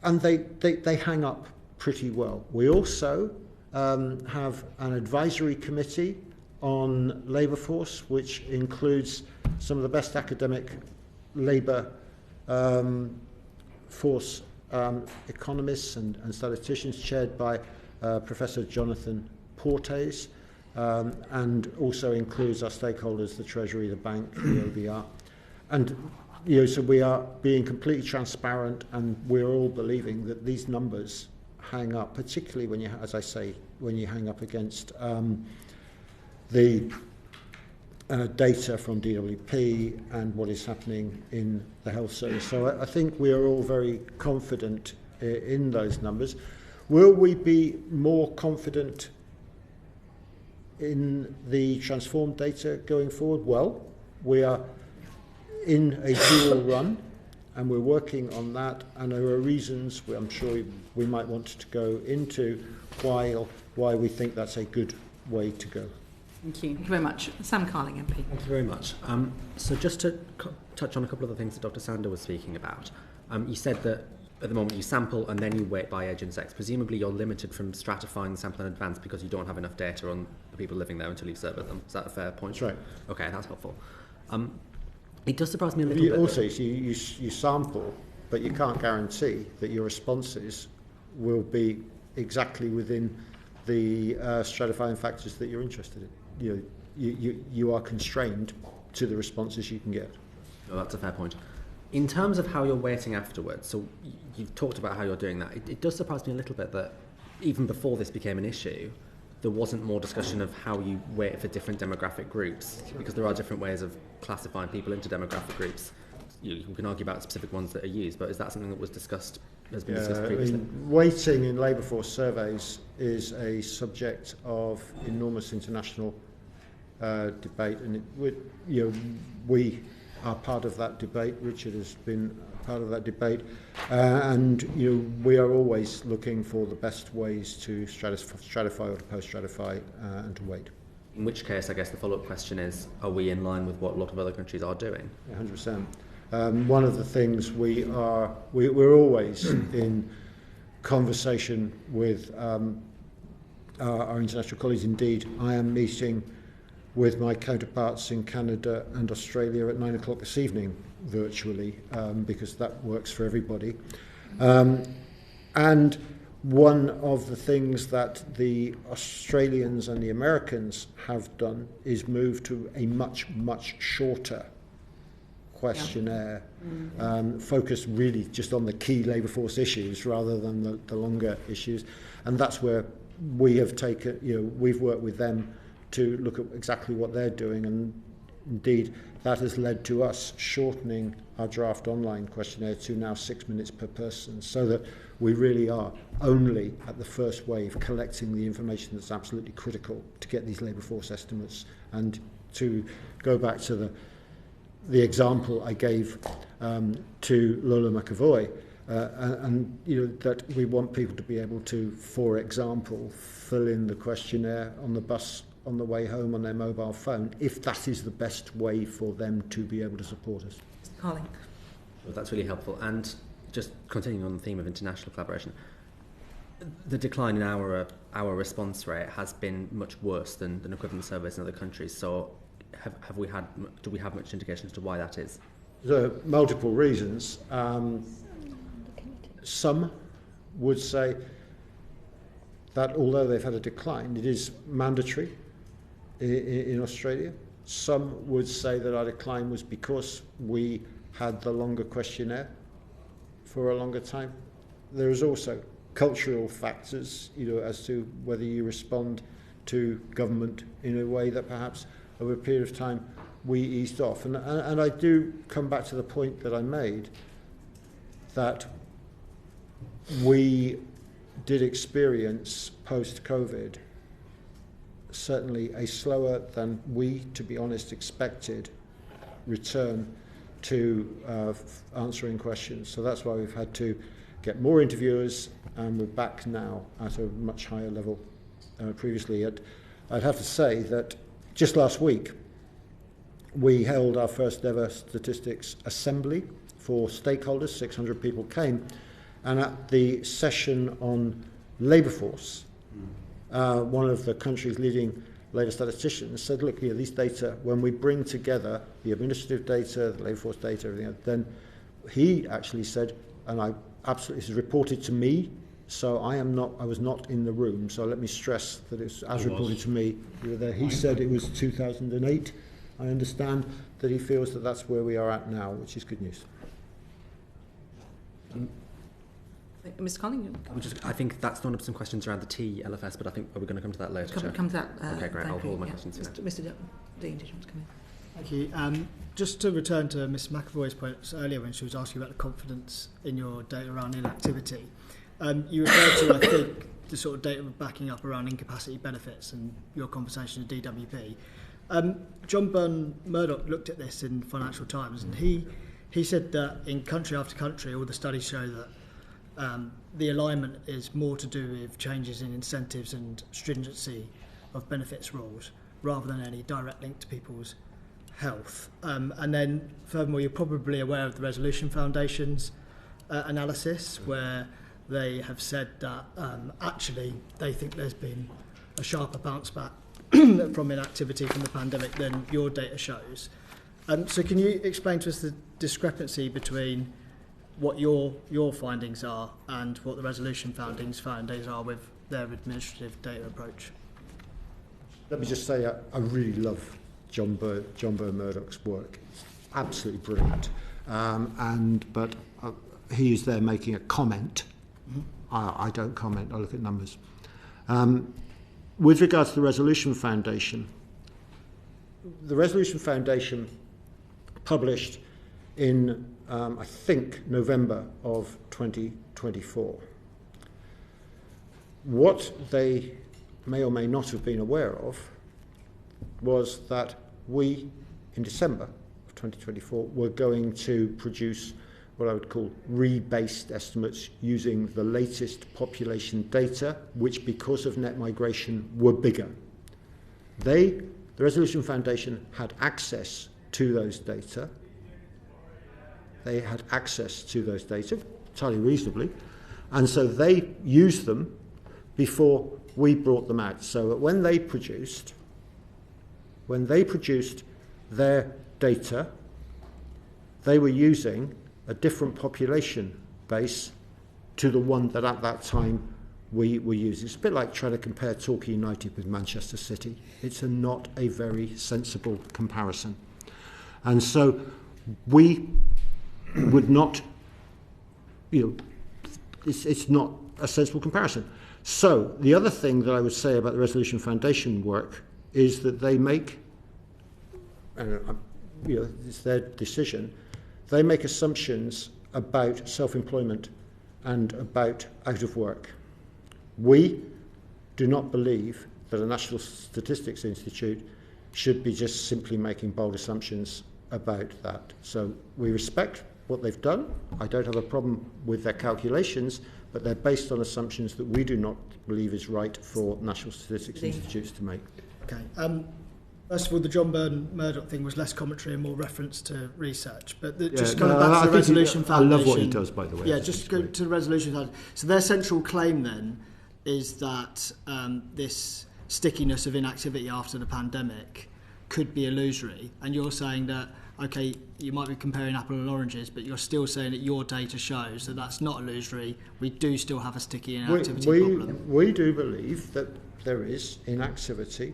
and they hang up pretty well. We also have an advisory committee on labour force, which includes some of the best academic labour force economists and statisticians, chaired by Professor Jonathan Portes, and also includes our stakeholders, the Treasury, the bank, the OBR. And so we are being completely transparent, and we're all believing that these numbers hang up, particularly when you, as I say, when you hang up against the data from DWP and what is happening in the health service. So I think we are all very confident in those numbers. Will we be more confident in the transformed data going forward? Well, we are in a dual run, and we're working on that, and there are reasons I'm sure we might want to go into why we think that's a good way to go. Thank you very much. Sam Carling, MP. Thank you very much. So just to touch on a couple of the things that Dr. Sander was speaking about, you said that at the moment you sample and then you weight by age and sex. Presumably you're limited from stratifying the sample in advance because you don't have enough data on the people living there until you survey them. Is that a fair point? That's right. Okay, that's helpful. It does surprise me a little bit. Also, you sample, but you can't guarantee that your responses will be exactly within the stratifying factors that you're interested in. You are constrained to the responses you can get. Oh, that's a fair point. In terms of how you're weighting afterwards, so you've talked about how you're doing that. It does surprise me a little bit that even before this became an issue, there wasn't more discussion of how you weight for different demographic groups, because there are different ways of classifying people into demographic groups. You can argue about specific ones that are used, but is that something that was discussed, has been discussed previously? Weighting in labour force surveys is a subject of enormous international debate, and we are part of that debate. Richard has been part of that debate, and we are always looking for the best ways to stratify or to post-stratify and to weight. In which case, I guess the follow-up question is, are we in line with what a lot of other countries are doing? 100%. One of the things we're always in conversation with our international colleagues. Indeed, I am meeting with my counterparts in Canada and Australia at 9 o'clock this evening, virtually, because that works for everybody. And one of the things that the Australians and the Americans have done is move to a much, much shorter questionnaire, focused really just on the key labour force issues rather than the longer issues. And that's where we have taken, we've worked with them to look at exactly what they're doing, and indeed that has led to us shortening our draft online questionnaire to now 6 minutes per person, so that we really are only at the first wave collecting the information that's absolutely critical to get these labour force estimates. And to go back to the example I gave to Lola McAvoy, that we want people to be able to, for example, fill in the questionnaire on the bus on the way home on their mobile phone, if that is the best way for them to be able to support us. Mr. Carling. Well, that's really helpful. And just continuing on the theme of international collaboration, the decline in our response rate has been much worse than equivalent surveys in other countries. So do we have much indication as to why that is? There are multiple reasons. Some would say that although they've had a decline, it is mandatory in Australia. Some would say that our decline was because we had the longer questionnaire for a longer time. There is also cultural factors, as to whether you respond to government in a way that perhaps over a period of time we eased off. And I do come back to the point that I made, that we did experience post-COVID certainly a slower than we, to be honest, expected return to answering questions. So that's why we've had to get more interviewers, and we're back now at a much higher level previously. I'd have to say that just last week we held our first ever statistics assembly for stakeholders. 600 people came, and at the session on labour force, one of the country's leading labour statisticians said, look, these data, when we bring together the administrative data, the labour force data, everything else, then he actually said, and this is reported to me, so I was not in the room, so let me stress that it's as reported to me. You were there. He said it was 2008. I understand that he feels that that's where we are at now, which is good news. Mr. Carling? I think that's one of some questions around the TLFS, but I think we're going to come to that later. Come to that. Okay, great. I'll hold my questions. Mr. Dean, did you want to come in? Thank you. Just to return to Ms McAvoy's points earlier when she was asking about the confidence in your data around inactivity, you referred to, I think, the sort of data backing up around incapacity benefits and your conversation with DWP. John Byrne Murdoch looked at this in Financial Times, and he said that in country after country, all the studies show that the alignment is more to do with changes in incentives and stringency of benefits rules rather than any direct link to people's health. And then furthermore, you're probably aware of the Resolution Foundation's analysis, where they have said that actually they think there's been a sharper bounce back from inactivity from the pandemic than your data shows. So can you explain to us the discrepancy between what your findings are and what the Resolution Foundation's findings are with their administrative data approach? Let me just say I really love John Byrne Murdoch's work. It's absolutely brilliant. But he's there making a comment. I don't comment, I look at numbers. With regards to the Resolution Foundation published in, I think, November of 2024. What they may or may not have been aware of was that we, in December of 2024, were going to produce what I would call rebased estimates using the latest population data, which, because of net migration, were bigger. The Resolution Foundation had access to those data. They had access to those data, entirely reasonably, and so they used them before we brought them out. So that when they produced their data, they were using a different population base to the one that at that time we were using. It's a bit like trying to compare Torquay United with Manchester City. It's not a very sensible comparison. And so we would not, it's not a sensible comparison. So the other thing that I would say about the Resolution Foundation work is that they make, it's their decision, they make assumptions about self-employment and about out of work. We do not believe that a National Statistics Institute should be just simply making bold assumptions about that. So we respect what they've done. I don't have a problem with their calculations, but they're based on assumptions that we do not believe is right for National Statistics Institutes to make. Okay. First of all, the John Murdoch thing was less commentary and more reference to research. But just going back to the Resolution Foundation. I love what he does, by the way. Yeah, just go to the Resolution Foundation. So their central claim then is that this stickiness of inactivity after the pandemic could be illusory. And you're saying that, okay, you might be comparing apples and oranges, but you're still saying that your data shows that that's not illusory. We do still have a sticky inactivity problem. We do believe that there is inactivity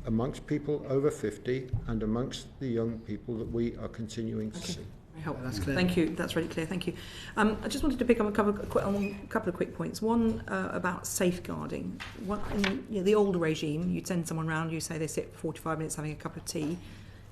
amongst people over 50 and amongst the young people that we are continuing to see. Very helpful. That's clear. Thank you. That's really clear. Thank you. I just wanted to pick up a couple of quick points. One about safeguarding. In the old regime, you'd send someone round, you say they sit for 45 minutes having a cup of tea,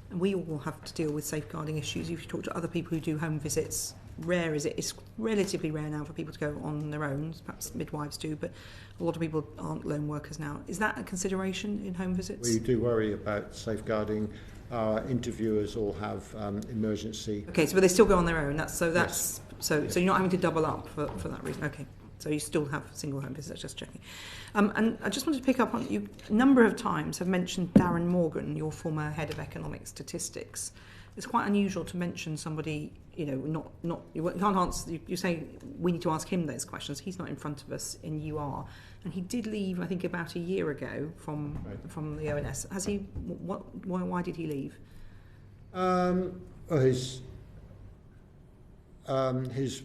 and we all have to deal with safeguarding issues. If you talk to other people who do home visits, rare is it? It's relatively rare now for people to go on their own. Perhaps midwives do, but a lot of people aren't lone workers now. Is that a consideration in home visits? We do worry about safeguarding. Our interviewers all have emergency. Okay, so but they still go on their own. So Yes. you're not having to double up for that reason. Okay, so you still have single home visits. Just checking. And I just wanted to pick up on you. A number of times have mentioned Darren Morgan, your former head of economic statistics. It's quite unusual to mention somebody, not you can't answer. You say we need to ask him those questions. He's not in front of us, and you are. And he did leave, I think, about a year ago from the ONS. Has he? Why did he leave? His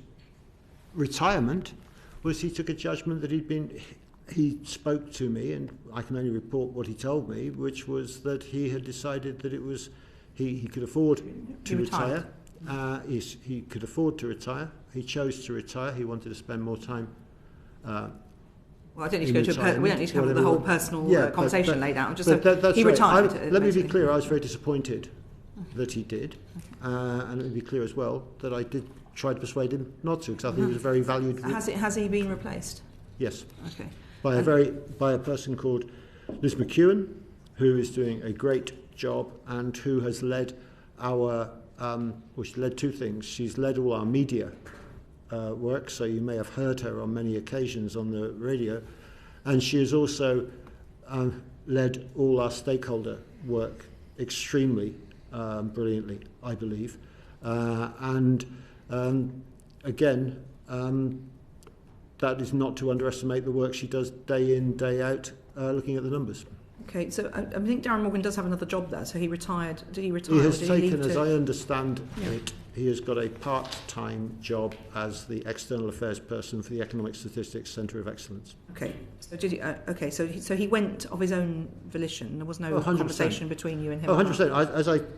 retirement was he took a judgment that he spoke to me, and I can only report what he told me, which was that he had decided that it was he could afford to retire. He could afford to retire. He chose to retire. He wanted to spend more time. Well, I don't need to go to we don't need to have the whole personal conversation laid out. Just he retired. Let me be clear. I was very disappointed that he did, and let me be clear as well that I did try to persuade him not to, because I think he was a very valued. Has he been replaced? Yes. Okay. By a person called Liz McEwen, who is doing a great job and who has led she led two things. She's led all our media work, so you may have heard her on many occasions on the radio, and she has also led all our stakeholder work extremely brilliantly, I believe. Again, that is not to underestimate the work she does day in, day out, looking at the numbers. Okay, so I think Darren Morgan does have another job there, so he retired. Did he retire? He has taken, as I understand it, he has got a part-time job as the external affairs person for the Economic Statistics Centre of Excellence. Okay, so did he? So he went of his own volition. There was no conversation between you and him. 100%.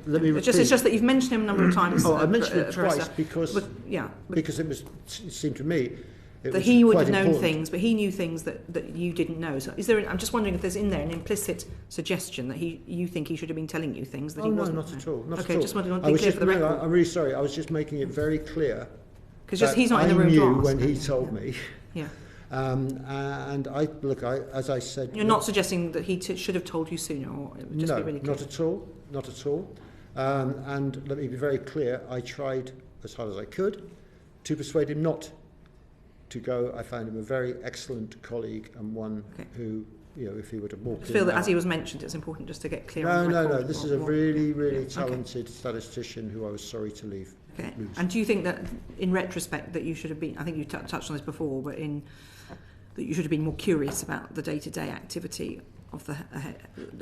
Let me repeat. It's just that you've mentioned him a number of times. I mentioned it twice because it seemed to me. That he would have known things, but he knew things that you didn't know. So I'm just wondering if there's in there an implicit suggestion that you think he should have been telling you things that he wasn't. No, not at all. Okay, just wanted to be clear for the record. I'm really sorry. I was just making it very clear. Because he's not in the room to ask. I knew when he told me. Yeah. And as I said. You're not suggesting that he should have told you sooner, or it would just be really clear. Not at all. And let me be very clear. I tried as hard as I could to persuade him not to go. I found him a very excellent colleague and one who, if he were to walk in. I feel that as he was mentioned, it's important just to get clear. No. This is a really, really talented statistician who I was sorry to leave. Okay. And do you think that, in retrospect, that you should have been? I think you touched on this before, but that you should have been more curious about the day-to-day activity of the head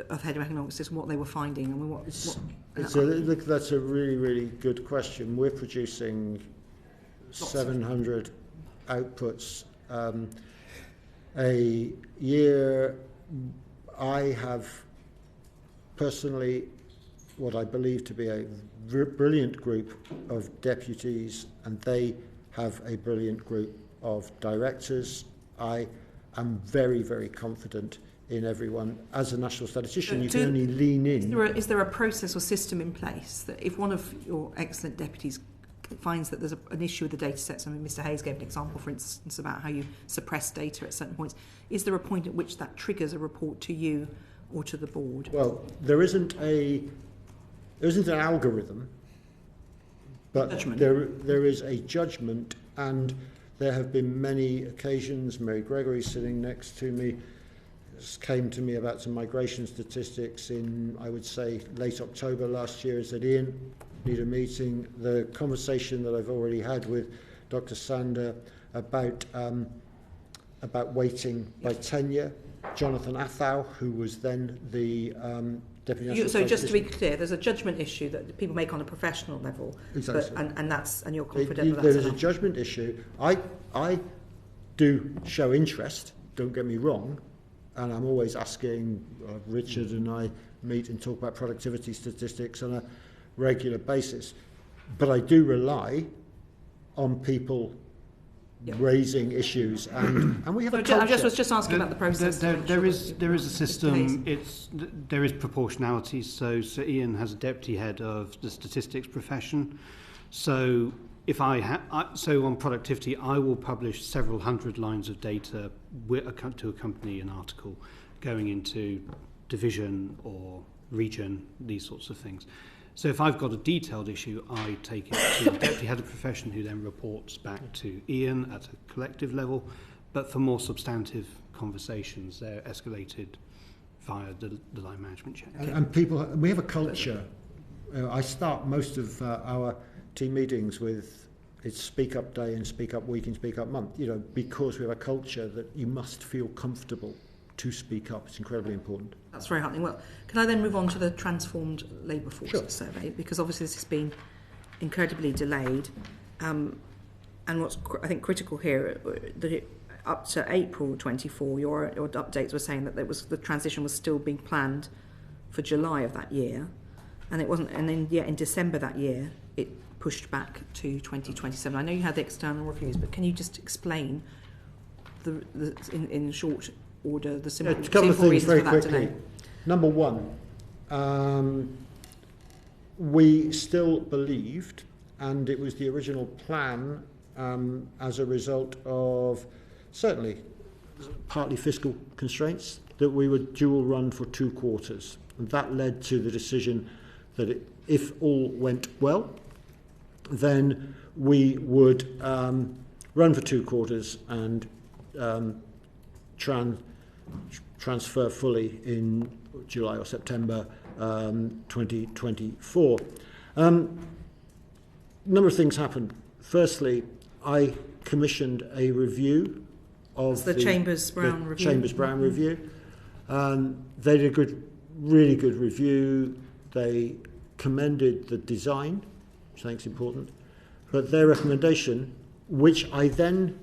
of economics, what they were finding, and that's a really, really good question. We're producing 700 outputs a year. I have personally what I believe to be a brilliant group of deputies, and they have a brilliant group of directors. I am very, very confident in everyone. As a national statistician, you can only lean in. Is there a process or system in place that if one of your excellent deputies finds that there's an issue with the data sets, I mean, Mr. Hayes gave an example, for instance, about how you suppress data at certain points, is there a point at which that triggers a report to you or to the board? Well, there isn't an algorithm, but there is a judgment, and there have been many occasions. Mary Gregory, sitting next to me, came to me about some migration statistics in, I would say, late October last year, and said, Ian, need a meeting. The conversation that I've already had with Dr. Sander about weighting by tenure. Jonathan Athow, who was then the Deputy National So just to be clear, there's a judgment issue that people make on a professional level, exactly. and you're confident that there is a judgment issue. I do show interest, don't get me wrong, and I'm always asking, Richard and I meet and talk about productivity statistics on a regular basis, but I do rely on people raising issues, and we have a culture. I was just asking about the process. There is a system. There is proportionality. So Ian has a deputy head of the statistics profession. So if so on productivity, I will publish several hundred lines of data to accompany an article going into division or region, these sorts of things. So if I've got a detailed issue, I take it to the deputy head of profession, who then reports back to Ian at a collective level. But for more substantive conversations, they're escalated via the line management chain. And people, we have a culture. I start most of our team meetings with it's Speak Up Day and Speak Up Week and Speak Up Month. Because we have a culture that you must feel comfortable to speak up. It's incredibly important. That's very heartening. Well, can I then move on to the transformed labour force survey? Because obviously this has been incredibly delayed. And what's, I think, critical here, that up to April 24, your updates were saying that the transition was still being planned for July of that year. And it wasn't, and then in December that year, it pushed back to 2027. I know you had the external reviews, but can you just explain in short order the simple reasons for that delay? Number one, we still believed, and it was the original plan as a result of certainly partly fiscal constraints, that we would dual run for 2 quarters. And that led to the decision that if all went well, then we would run for 2 quarters and transfer fully in July or September 2024. A number of things happened. Firstly, I commissioned a review of the Chambers-Brown review. Chambers-Brown review. They did a really good review. They commended the design, which I think is important, but their recommendation, which I then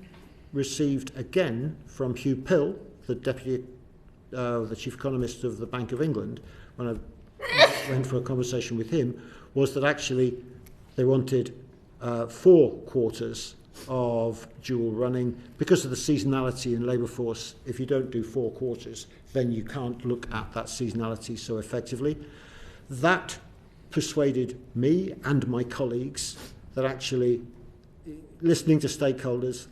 received again from Hugh Pill, the the chief economist of the Bank of England, when I went for a conversation with him, was that actually they wanted 4 quarters of dual running because of the seasonality in labour force. If you don't do 4 quarters, then you can't look at that seasonality so effectively. That persuaded me and my colleagues that actually listening to stakeholders,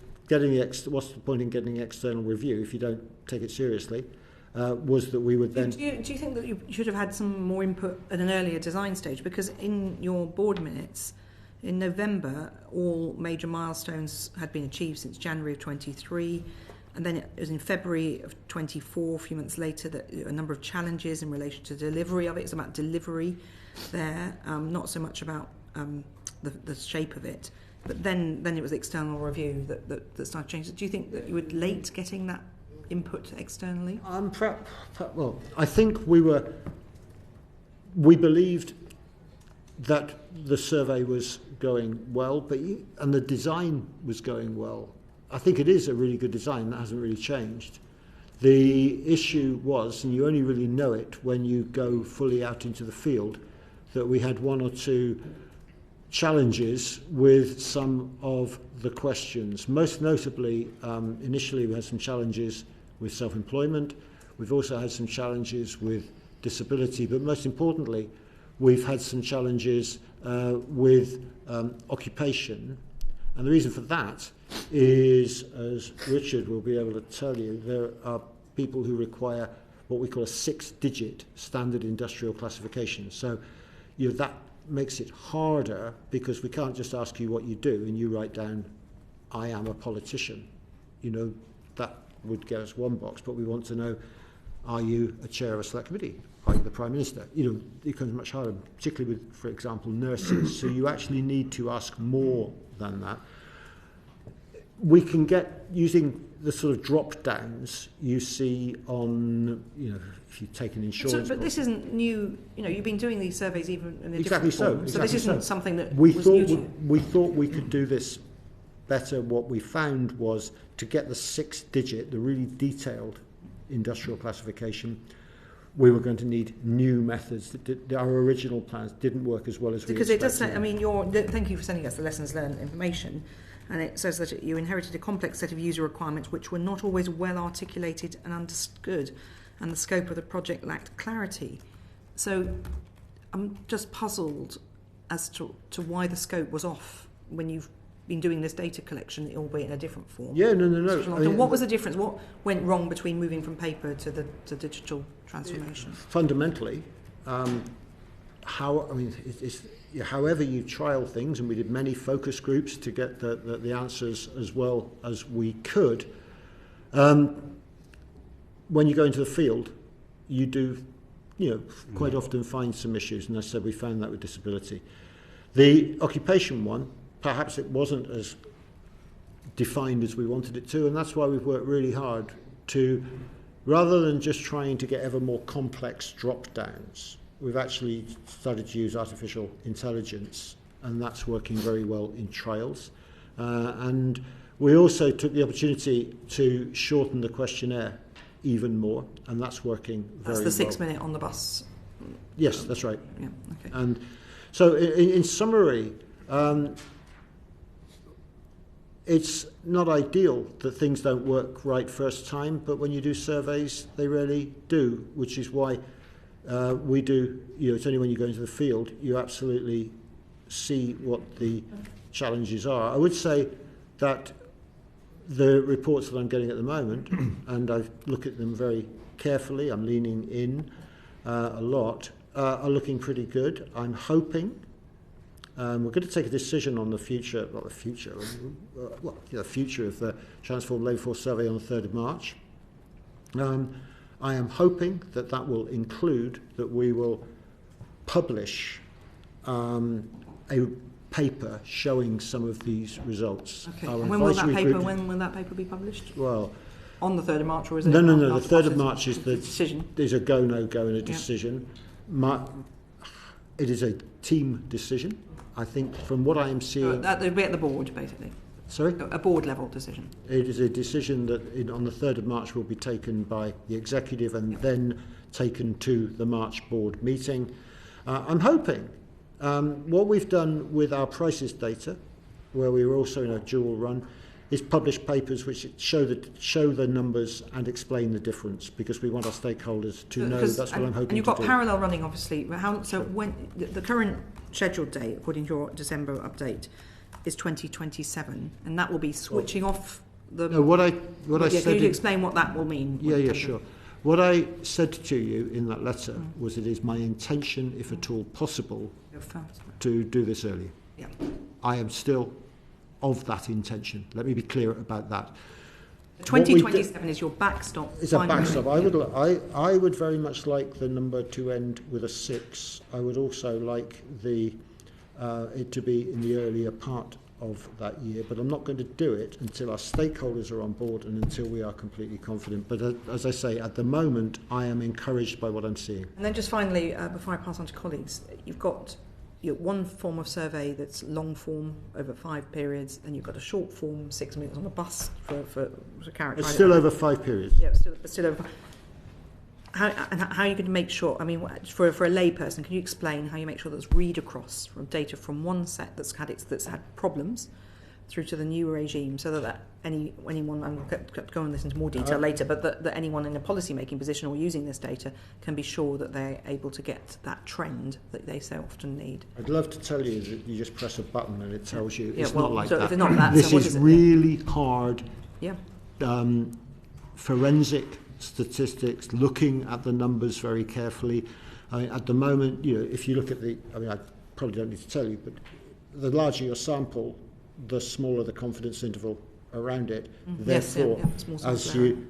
what's the point in getting external review if you don't take it seriously, was that we would then... Do you think that you should have had some more input at an earlier design stage? Because in your board minutes, in November, all major milestones had been achieved since January of 23, and then it was in February of 24, a few months later, that a number of challenges in relation to delivery of it. It's about delivery there, not so much about the shape of it. But then it was external review that started changing. Do you think that you were late getting that input externally? Well, I think we believed that the survey was going well, and the design was going well. I think it is a really good design. That hasn't really changed. The issue was, and you only really know it when you go fully out into the field, that we had one or two challenges with some of the questions. Most notably, initially we had some challenges with self-employment. We've also had some challenges with disability, but most importantly, we've had some challenges with occupation. And the reason for that is, as Richard will be able to tell you, there are people who require what we call a 6-digit standard industrial classification. So that makes it harder, because we can't just ask you what you do and you write down, I am a politician. That would get us one box, but we want to know, are you a chair of a select committee? Are you the Prime Minister? It becomes much harder, particularly with, for example, nurses. So you actually need to ask more than that. We can get, using the sort of drop downs you see on, if you take an insurance. But this isn't new. You've been doing these surveys even in a exactly different form. So this isn't something that we was thought new to you. we thought we could do this better. What we found was, to get the 6-digit, the really detailed industrial classification, we were going to need new methods. Our original plans didn't work as well as we expected. Because it does say, thank you for sending us the lessons learned information, and it says that you inherited a complex set of user requirements which were not always well articulated and understood, and the scope of the project lacked clarity. So I'm just puzzled as to why the scope was off when you've been doing this data collection, albeit in a different form. Yeah, no. What was the difference? What went wrong between moving from paper to the digital transformation? Fundamentally, however you trial things, and we did many focus groups to get the answers as well as we could. When you go into the field, you do, quite often find some issues, and as I said, we found that with disability. The occupation one, perhaps it wasn't as defined as we wanted it to, and that's why we've worked really hard to, rather than just trying to get ever more complex drop-downs, we've actually started to use artificial intelligence, and that's working very well in trials. And we also took the opportunity to shorten the questionnaire even more, and that's working very well. That's the 6-minute on the bus. Yes, that's right. Yeah, okay. And so in summary, it's not ideal that things don't work right first time, but when you do surveys, they really do, which is why we do, it's only when you go into the field, you absolutely see what the challenges are. I would say that the reports that I'm getting at the moment, and I look at them very carefully, I'm leaning in a lot, are looking pretty good. I'm hoping we're going to take a decision on the future of the Transformed Labour Force Survey on the 3rd of March. I am hoping that will include that we will publish a paper showing some of these results. Okay. And when will that paper be published? Well, on the 3rd of March, or is it? No. The 3rd of March is the decision. There's a go, no go, and a decision. It is a team decision. I think from what I am seeing, that'll be at the board, basically. Sorry? A board level decision. It is a decision that on the 3rd of March will be taken by the executive and then taken to the March board meeting. I'm hoping what we've done with our prices data, where we were also in a dual run, is publish papers which show the numbers and explain the difference, because we want our stakeholders to know. That's what I'm hoping to do. And you've got parallel running, obviously. When the current scheduled date, according to your December update, is 2027, and that will be switching off the. No, what I said. Can you explain what that will mean? Yeah, sure. What I said to you in that letter was it is my intention, if at all possible, to do this early. Yeah. I am still of that intention. Let me be clear about that. 2027 is your backstop. It's a backstop. I would very much like the number to end with a 6. I would also like it to be in the earlier part of that year, but I'm not going to do it until our stakeholders are on board and until we are completely confident. But as I say, at the moment, I am encouraged by what I'm seeing. And then just finally, before I pass on to colleagues, you've got one form of survey that's long form over 5 periods, and you've got a short form 6 minutes on a bus for character. It's still over 5 periods. Yeah, still over. How are you going to make sure, I mean, for a layperson, can you explain how you make sure there's read across from data from one set that's had problems through to the new regime, so that anyone, and we'll go on this into more detail later, but that anyone in a policy-making position or using this data can be sure that they're able to get that trend that they so often need? I'd love to tell you that you just press a button and it tells you. It's well, not like so that. if it's not that, this so what is is it? really hard Yeah. Forensic statistics, looking at the numbers very carefully. I mean, at the moment, if you look at I probably don't need to tell you, but the larger your sample, the smaller the confidence interval around it. Therefore, as you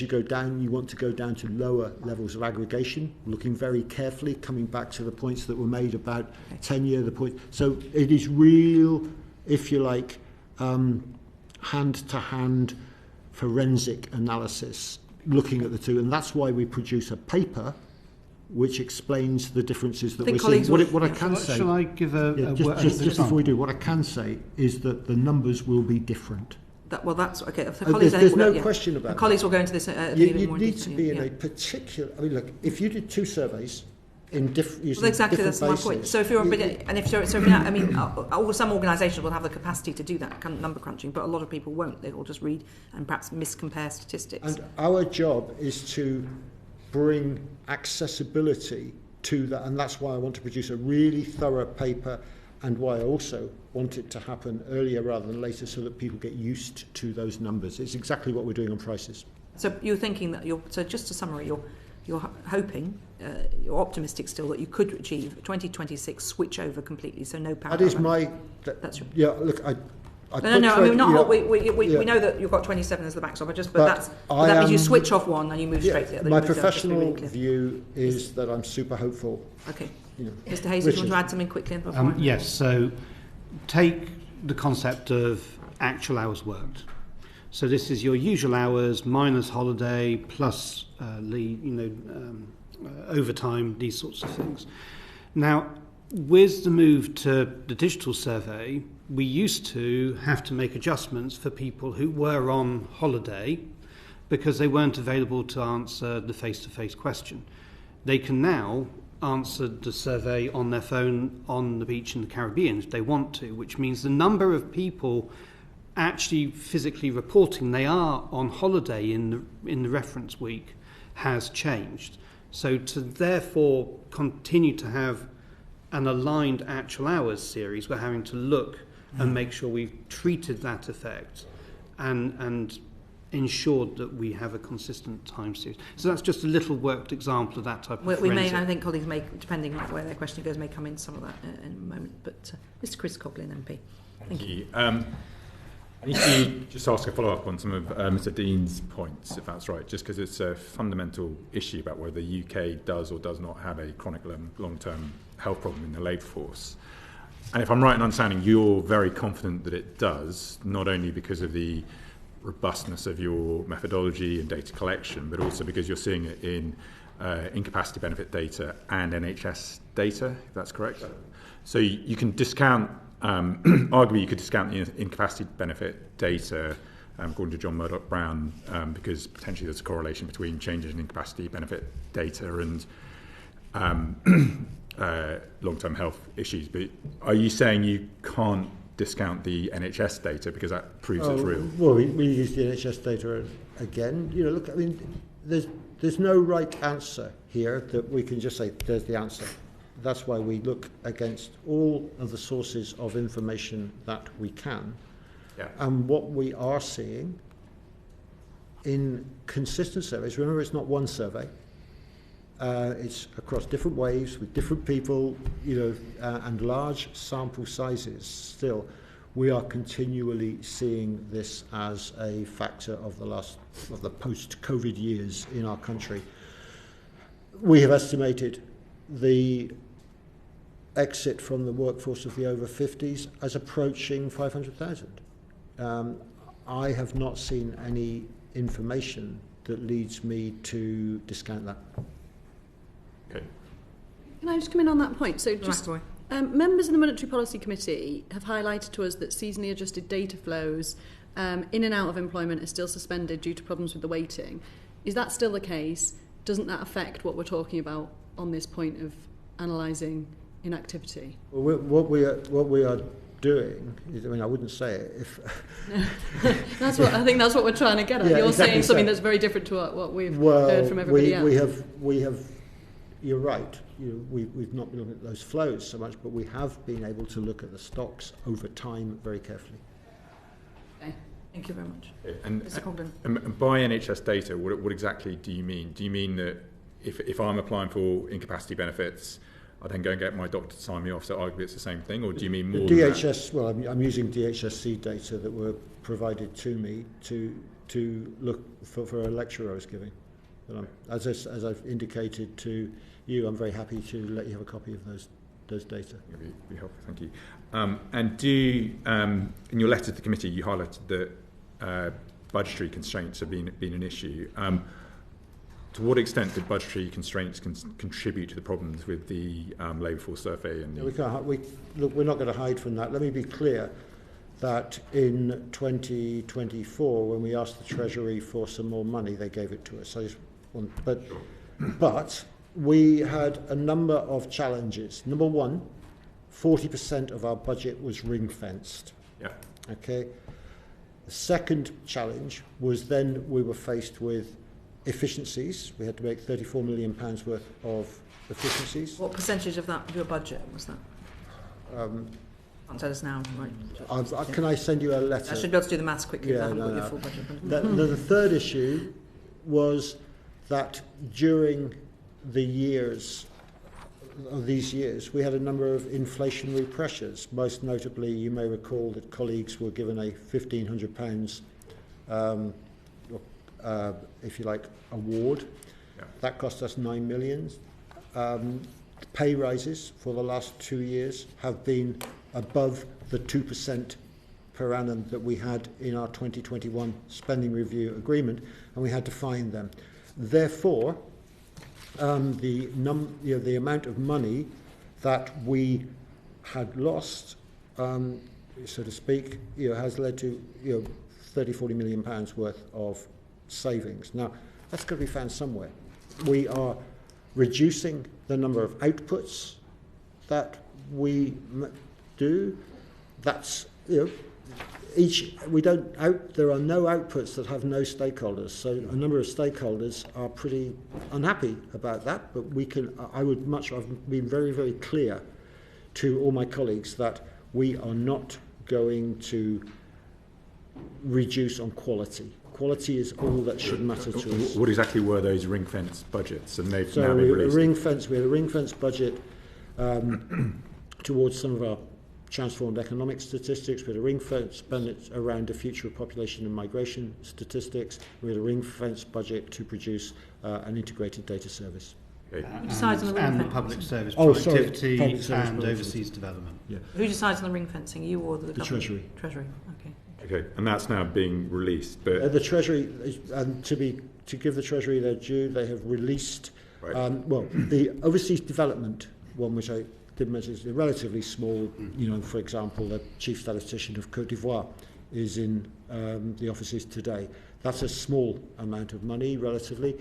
go down, you want to go down to lower levels of aggregation, looking very carefully, coming back to the points that were made about tenure, the point. So it is real, if you like, hand-to-hand forensic analysis, looking at the two, and that's why we produce a paper which explains the differences that we're seeing. What I can say... Shall I give just before we do, what I can say is that the numbers will be different. That's okay. There's no question about that. Colleagues will go into this a you bit more need detail. to be in a particular... I mean, look, if you did two surveys in different bases... Well, exactly, that's my point. So if you're some organisations will have the capacity to do that kind of number crunching, but a lot of people won't. They will just read and perhaps miscompare statistics. And our job is to bring accessibility to that, and that's why I want to produce a really thorough paper, and why I also want it to happen earlier rather than later, so that people get used to those numbers. It's exactly what we're doing on prices. So you're thinking that so just a summary, you're hoping, you're optimistic still that you could achieve 2026 switch over completely, so no power. That is my... That's your... Yeah, look, No, I mean, not we know that you've got 27 as the backstop, but that means you switch off one and you move straight to the other. My professional view is that I'm super hopeful. Okay. Mr. Hayes, do you want to add something quickly? Yes, so take the concept of actual hours worked. So this is your usual hours minus holiday plus overtime, these sorts of things. Now, with the move to the digital survey, we used to have to make adjustments for people who were on holiday because they weren't available to answer the face-to-face question. They can now answer the survey on their phone on the beach in the Caribbean if they want to, which means the number of people actually physically reporting they are on holiday in the reference week has changed. So to therefore continue to have an aligned actual hours series, we're having to look and make sure we've treated that effect and ensured that we have a consistent time series. So that's just a little worked example of that type of forensic. I think colleagues may, depending on where their question goes, may come in some of that in a moment. But Mr. Chris Coughlin, MP. Thank you. I need to just ask a follow-up on some of Mr. Dean's points, if that's right, just because it's a fundamental issue about whether the UK does or does not have a chronic long-term health problem in the labour force. And if I'm right in understanding, you're very confident that it does, not only because of the robustness of your methodology and data collection, but also because you're seeing it in incapacity benefit data and NHS data, if that's correct. So you can discount, arguably you could discount the incapacity benefit data, according to John Murdoch-Brown, because potentially there's a correlation between changes in incapacity benefit data and long-term health issues. But are you saying you can't discount the NHS data because that proves it's real? Well, we use the NHS data again. Look, I mean, there's no right answer here that we can just say there's the answer. That's why we look against all of the sources of information that we can. Yeah. And what we are seeing in consistent surveys, remember it's not one survey, it's across different waves with different people, and large sample sizes still. We are continually seeing this as a factor of the post-COVID years in our country. We have estimated the exit from the workforce of the over 50s as approaching 500,000. I have not seen any information that leads me to discount that. Okay. Can I just come in on that point? So just members of the Monetary Policy Committee have highlighted to us that seasonally adjusted data flows in and out of employment are still suspended due to problems with the weighting. Is that still the case? doesn't that affect what we're talking about on this point of analysing inactivity? Well, what we are doing is, I mean, I wouldn't say it if. I think that's what we're trying to get at. Yeah, You're exactly saying something so. that's very different to what we've heard from everybody else. We have. You're right. We've not been looking at those flows so much, but we have been able to look at the stocks over time very carefully. Okay. Thank you very much. And Mr. Cogden. And by NHS data, what exactly do you mean? Do you mean that if I'm applying for incapacity benefits, I then go and get my doctor to sign me off, so arguably it's the same thing, or do you mean more than DHS, well, I'm using DHSC data that were provided to me to look for a lecture I was giving. But as I've indicated to you, I'm very happy to let you have a copy of those data. It'd be helpful, thank you. And in your letter to the committee, you highlighted that budgetary constraints have been an issue. To what extent did budgetary constraints contribute to the problems with the labour force survey? And we're not going to hide from that. Let me be clear that in 2024, when we asked the Treasury for some more money, they gave it to us. But we had a number of challenges. Number one, 40% of our budget was ring-fenced. Yeah. Okay. The second challenge was then we were faced with efficiencies. We had to make £34 million worth of efficiencies. What percentage of your budget was that? Can't tell us now, right? Can I send you a letter? I should be able to do the maths quickly. Yeah, Your full budget. The third issue was that during the years of these years, we had a number of inflationary pressures. Most notably, you may recall that colleagues were given a £1,500, if you like, award. Yeah. That cost us £9 million. Pay rises for the last 2 years have been above the 2% per annum that we had in our 2021 spending review agreement, and we had to find them. Therefore, the amount of money that we had lost, so to speak, has led to £30-40 million worth of savings. Now, that's got to be found somewhere. We are reducing the number of outputs that we do. That's there are no outputs that have no stakeholders. So a number of stakeholders are pretty unhappy about that. But I've been very, very clear to all my colleagues that we are not going to reduce on quality. Quality is all that should matter to us. What exactly were those ring-fenced budgets? And they've now So been we released. had a ring-fenced budget towards some of our transformed economic statistics. We had a ring-fenced budget around the future of population and migration statistics. We had a ring-fenced budget to produce an integrated data service. Okay. Who decides on the ring And the fencing? public service Oh, sorry, productivity public service and productivity. overseas development. Yeah. Who decides on the ring fencing? You or the government? Treasury. Treasury. Okay. Okay, and that's now being released. But The Treasury, and to give the Treasury their due, they have released. Right. The overseas development one, which I did mention, is relatively small. For example, the chief statistician of Côte d'Ivoire is in the offices today. That's a small amount of money, relatively.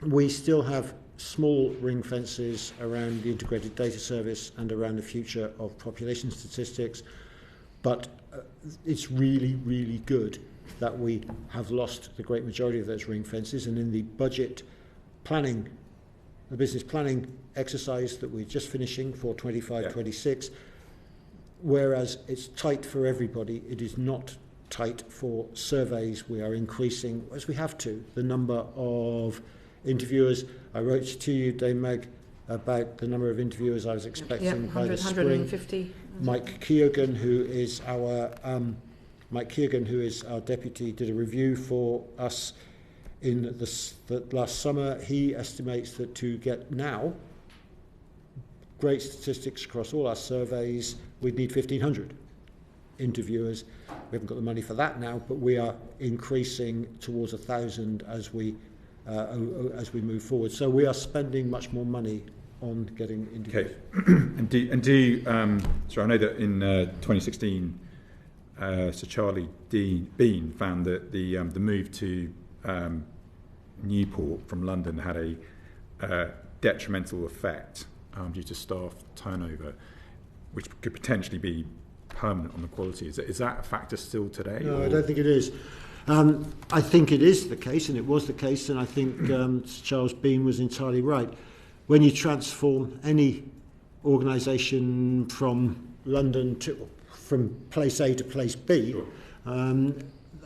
We still have small ring fences around the integrated data service and around the future of population statistics, but it's really, really good that we have lost the great majority of those ring fences, and in the budget planning, the business planning exercise that we're just finishing for 25-26, whereas it's tight for everybody, it is not tight for surveys. We are increasing, as we have to, the number of interviewers. I wrote to you, Dame Meg, about the number of interviewers I was expecting by the spring. 150. Mike Keoghan, who is our deputy, did a review for us in the last summer. He estimates that to get now great statistics across all our surveys, we'd need 1,500 interviewers. We haven't got the money for that now, but we are increasing towards 1,000 as we move forward. So we are spending much more money on getting interviewers. Okay. So I know that in 2016, Sir Charlie Bean found that the move to Newport from London had a detrimental effect due to staff turnover, which could potentially be permanent on the quality. Is that a factor still today? No, I don't think it is. I think it is the case, and it was the case, and I think Charles Bean was entirely right. When you transform any organisation from London from place A to place B, Sure.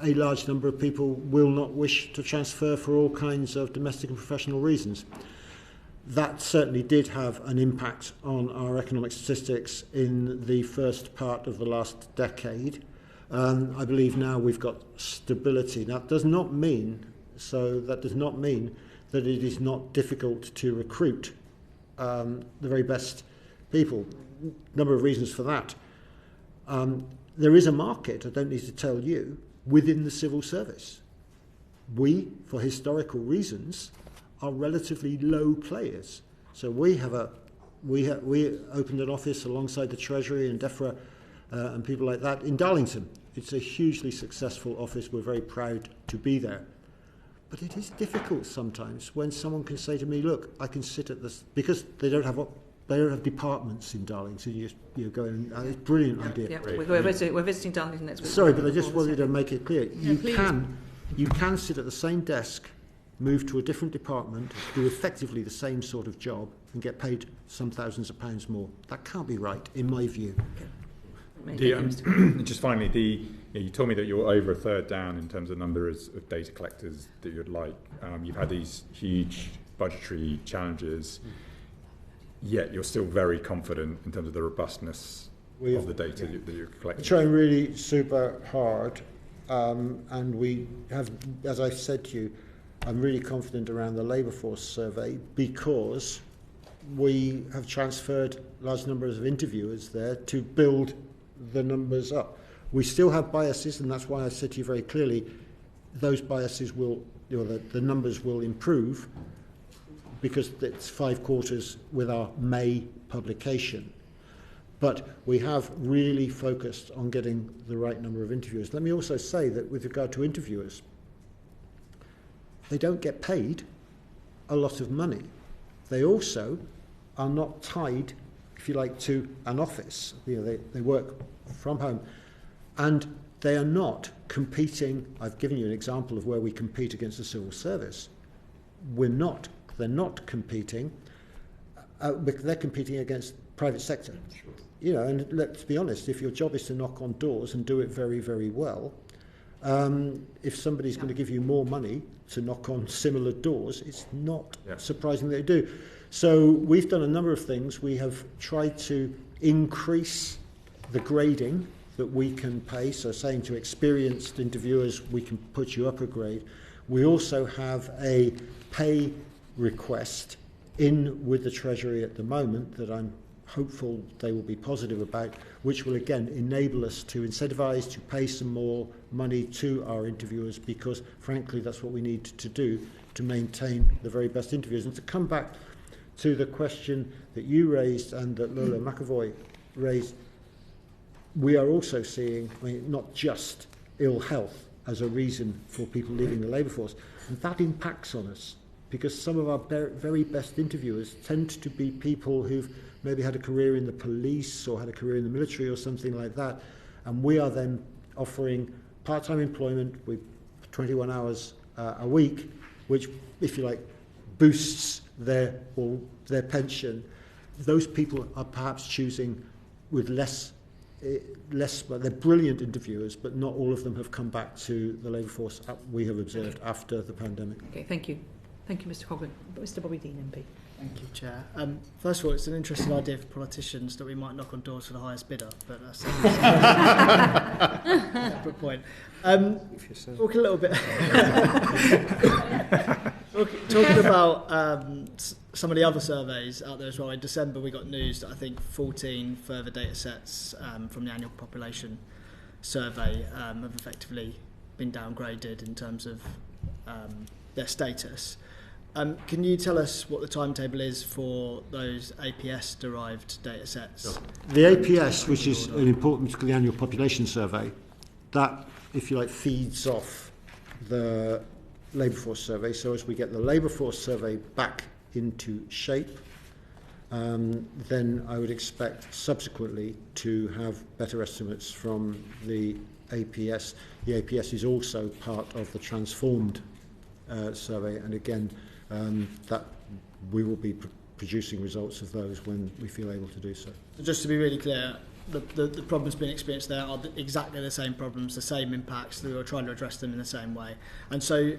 A large number of people will not wish to transfer for all kinds of domestic and professional reasons. That certainly did have an impact on our economic statistics in the first part of the last decade. I believe now we've got stability. Now, that does not mean that it is not difficult to recruit the very best people. Number of reasons for that. There is a market, I don't need to tell you, within the civil service. We, for historical reasons, are relatively low players. So we opened an office alongside the Treasury and DEFRA and people like that in Darlington. It's a hugely successful office. We're very proud to be there. But it is difficult sometimes when someone can say to me, look, I can sit at this, because they don't have departments in Darlington. You go in, it's a brilliant idea. Yeah, we're visiting Darlington next week. Sorry, but I just wanted to make it clear. You can sit at the same desk, move to a different department, do effectively the same sort of job, and get paid some thousands of pounds more. That can't be right, in my view. Just finally, you told me that you're over a third down in terms of numbers of data collectors that you'd like. You've had these huge budgetary challenges, yet you're still very confident in terms of the robustness of the data that you're collecting. We're trying really super hard, and we have, as I said to you, I'm really confident around the labour force survey because we have transferred large numbers of interviewers there to build the numbers up. We still have biases, and that's why I said to you very clearly, those biases will, the numbers will improve because it's 5 quarters with our May publication. But we have really focused on getting the right number of interviewers. Let me also say that with regard to interviewers, they don't get paid a lot of money. They also are not tied, if you like, to an office. They work from home. And they are not competing. I've given you an example of where we compete against the civil service. They're not competing. They're competing against private sector. Sure. And let's be honest, if your job is to knock on doors and do it very, very well, if somebody's going to give you more money to knock on similar doors, it's not surprising they do. So we've done a number of things. We have tried to increase the grading that we can pay, so saying to experienced interviewers, we can put you up a grade. We also have a pay request in with the Treasury at the moment that I'm hopeful they will be positive about, which will again enable us to incentivise, to pay some more money to our interviewers, because frankly that's what we need to do to maintain the very best interviewers. And to come back to the question that you raised and that Lola McAvoy raised, we are also seeing, not just ill health as a reason for people leaving the labour force, and that impacts on us because some of our very best interviewers tend to be people who've maybe had a career in the police or had a career in the military or something like that, and we are then offering part-time employment with 21 hours a week, which, if you like, boosts their pension. Those people are perhaps choosing with less, but they're brilliant interviewers, but not all of them have come back to the labour force we have observed after the pandemic. Okay, thank you. Thank you, Mr. Coghlan. Mr. Bobby Dean, MP. Thank you, Chair. First of all, it's an interesting idea for politicians that we might knock on doors for the highest bidder, but that's a separate point. Talk a little bit... talking about some of the other surveys out there as well. In December, we got news that I think 14 further data sets from the annual population survey have effectively been downgraded in terms of their status. Can you tell us what the timetable is for those APS-derived data sets? The APS, which is an important to the annual population survey, that, if you like, feeds off the labour force survey. So as we get the labour force survey back into shape, then I would expect subsequently to have better estimates from the APS. The APS is also part of the transformed survey, and again, that we will be producing results of those when we feel able to do so. Just to be really clear, the problems being experienced there are exactly the same problems, the same impacts, that we're trying to address them in the same way. And so,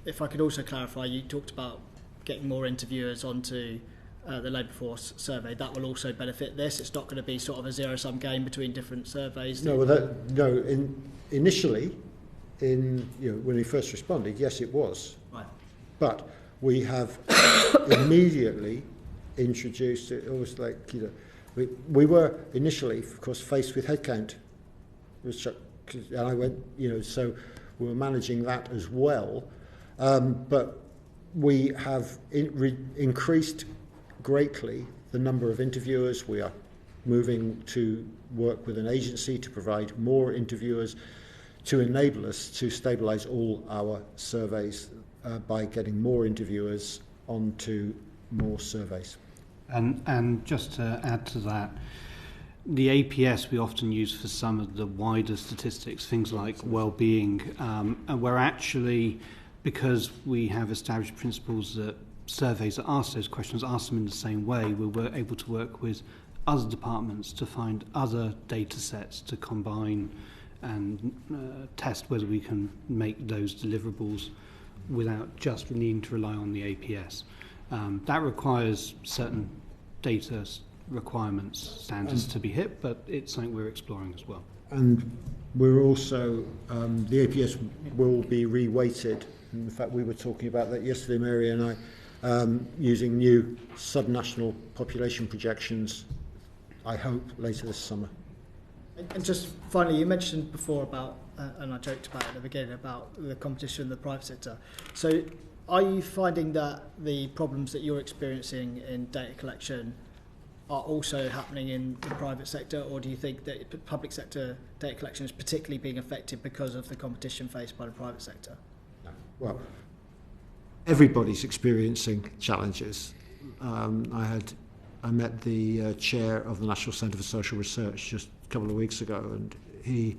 if I could also clarify, you talked about getting more interviewers onto the labour force survey. That will also benefit this. It's not going to be sort of a zero-sum game between different surveys. Initially, when we first responded, yes, it was. Right. But we have immediately introduced it. Almost like we were initially, of course, faced with headcount, and I went, so we were managing that as well. But we have increased greatly the number of interviewers. We are moving to work with an agency to provide more interviewers to enable us to stabilise all our surveys by getting more interviewers onto more surveys. And just to add to that, the APS we often use for some of the wider statistics, things like well-being, and we're actually, because we have established principles that surveys that ask those questions, ask them in the same way, we're able to work with other departments to find other data sets to combine and test whether we can make those deliverables without just needing to rely on the APS. That requires certain data requirements, standards to be hit, but it's something we're exploring as well. And we're also, the APS will be reweighted. In fact, we were talking about that yesterday, Mary and I, using new subnational population projections, I hope, later this summer. And just finally, you mentioned before about, and I joked about it at the beginning, about the competition in the private sector. So are you finding that the problems that you're experiencing in data collection are also happening in the private sector, or do you think that public sector data collection is particularly being affected because of the competition faced by the private sector? No. Well, everybody's experiencing challenges. I met the chair of the National Centre for Social Research just a couple of weeks ago, and he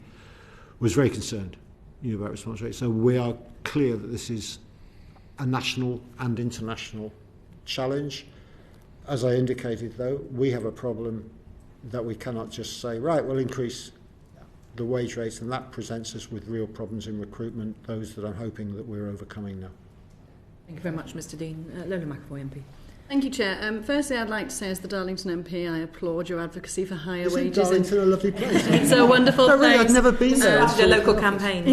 was very concerned about response rates. So we are clear that this is a national and international challenge. As I indicated, though, we have a problem that we cannot just say, right, we'll increase the wage rates, and that presents us with real problems in recruitment, those that I'm hoping that we're overcoming now. Thank you very much, Mr. Dean. Lola McAvoy, MP. Thank you, Chair. Firstly, I'd like to say, as the Darlington MP, I applaud your advocacy for higher wages. Darlington a lovely place? It's a wonderful place. Really, I've never been there. It's a local campaign.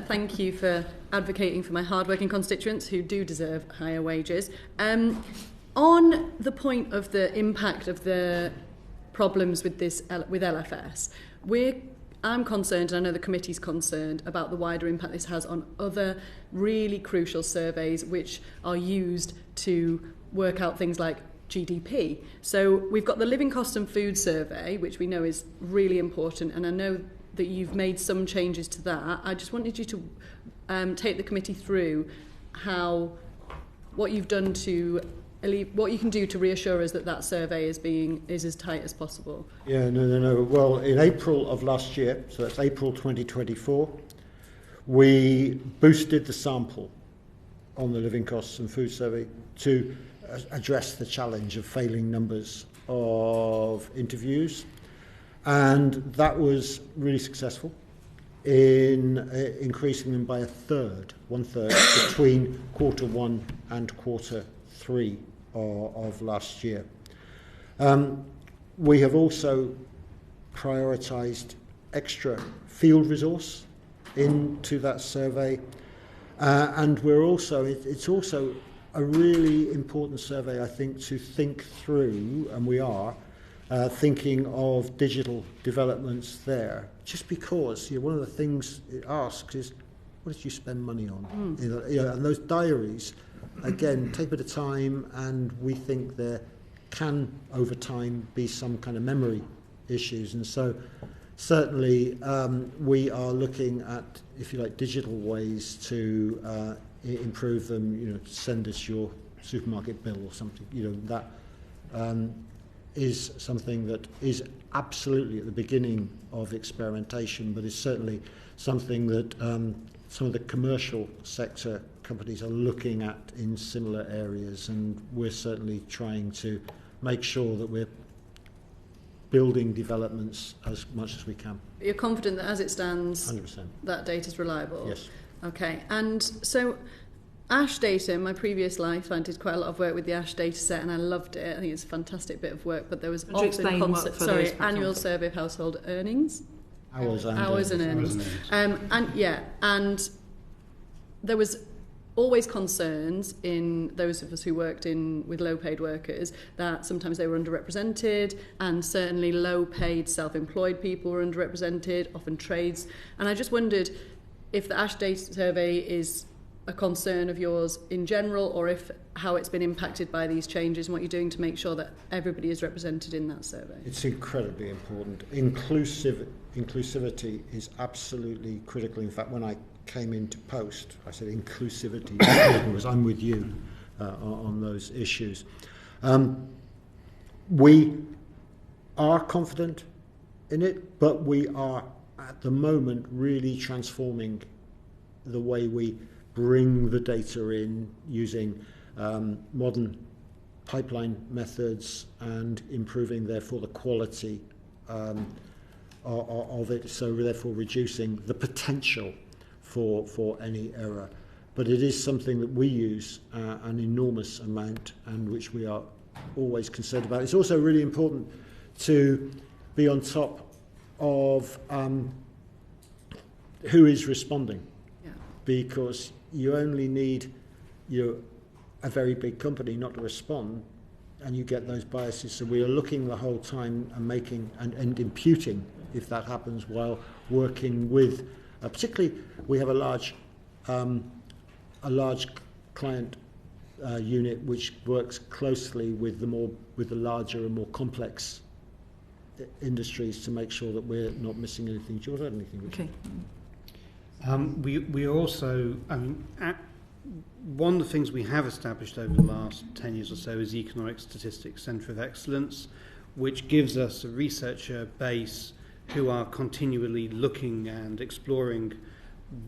Thank you for advocating for my hard-working constituents who do deserve higher wages. On the point of the impact of the problems with LFS, I'm concerned, and I know the committee's concerned, about the wider impact this has on other really crucial surveys which are used to work out things like GDP. So we've got the living cost and food survey, which we know is really important, and I know that you've made some changes to that. I just wanted you to take the committee through what you've done to what you can do to reassure us that that survey is as tight as possible. Yeah, no. Well, in April of last year, so that's April 2024, we boosted the sample on the living costs and food survey to address the challenge of failing numbers of interviews, and that was really successful in increasing them by one third between quarter 1 and quarter 3 of last year. We have also prioritised extra field resource into that survey, and it's also a really important survey, I think, to think through, and we are thinking of digital developments there, just because one of the things it asks is, what did you spend money on? And those diaries, again, take a bit of time, and we think there can, over time, be some kind of memory issues. And so certainly we are looking at, if you like, digital ways to improve them. You know, send us your supermarket bill or something. You know, that is something that is absolutely at the beginning of experimentation, but is certainly something that some of the commercial sector companies are looking at in similar areas, and we're certainly trying to make sure that we're building developments as much as we can. You're confident that as it stands, 100%. that data is reliable? Yes. Okay, and so ASH data, in my previous life, I did quite a lot of work with the ASH data set and I loved it. I think it's a fantastic bit of work, but there was Would you explain what for those, for annual example? survey of household earnings. Hours and earnings. And there was always concerns in those of us who worked with low-paid workers that sometimes they were underrepresented, and certainly low-paid self-employed people were underrepresented, often trades. And I just wondered if the ASH data survey is a concern of yours in general, or how it's been impacted by these changes and what you're doing to make sure that everybody is represented in that survey. It's incredibly important. Inclusivity is absolutely critical. In fact, when I came into post, I said inclusivity because I'm with you on those issues. We are confident in it, but we are at the moment really transforming the way we bring the data in using modern pipeline methods and improving therefore the quality of it, so therefore reducing the potential for any error. But it is something that we use an enormous amount and which we are always concerned about. It's also really important to be on top of who is responding, because you only need a very big company not to respond, and you get those biases. So we are looking the whole time and making and imputing if that happens, while working with, particularly we have a large client unit which works closely with the larger and more complex industries to make sure that we're not missing anything. Do you want to add anything? Okay. We are also, one of the things we have established over the last 10 years or so is the Economic Statistics Centre of Excellence, which gives us a researcher base who are continually looking and exploring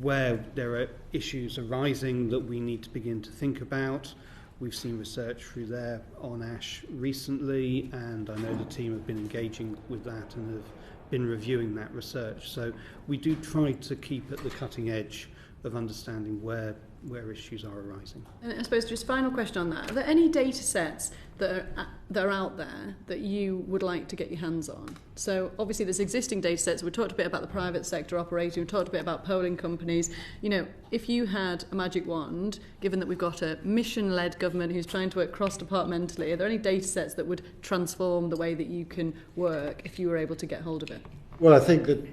where there are issues arising that we need to begin to think about. We've seen research through there on ASH recently, and I know the team have been engaging with that and have been reviewing that research. So we do try to keep at the cutting edge of understanding where issues are arising. And I suppose just final question on that. Are there any data sets that are out there that you would like to get your hands on? So obviously there's existing data sets. We talked a bit about the private sector operating. We talked a bit about polling companies. You know, if you had a magic wand, given that we've got a mission-led government who's trying to work cross-departmentally, are there any data sets that would transform the way that you can work if you were able to get hold of it? Well, I think that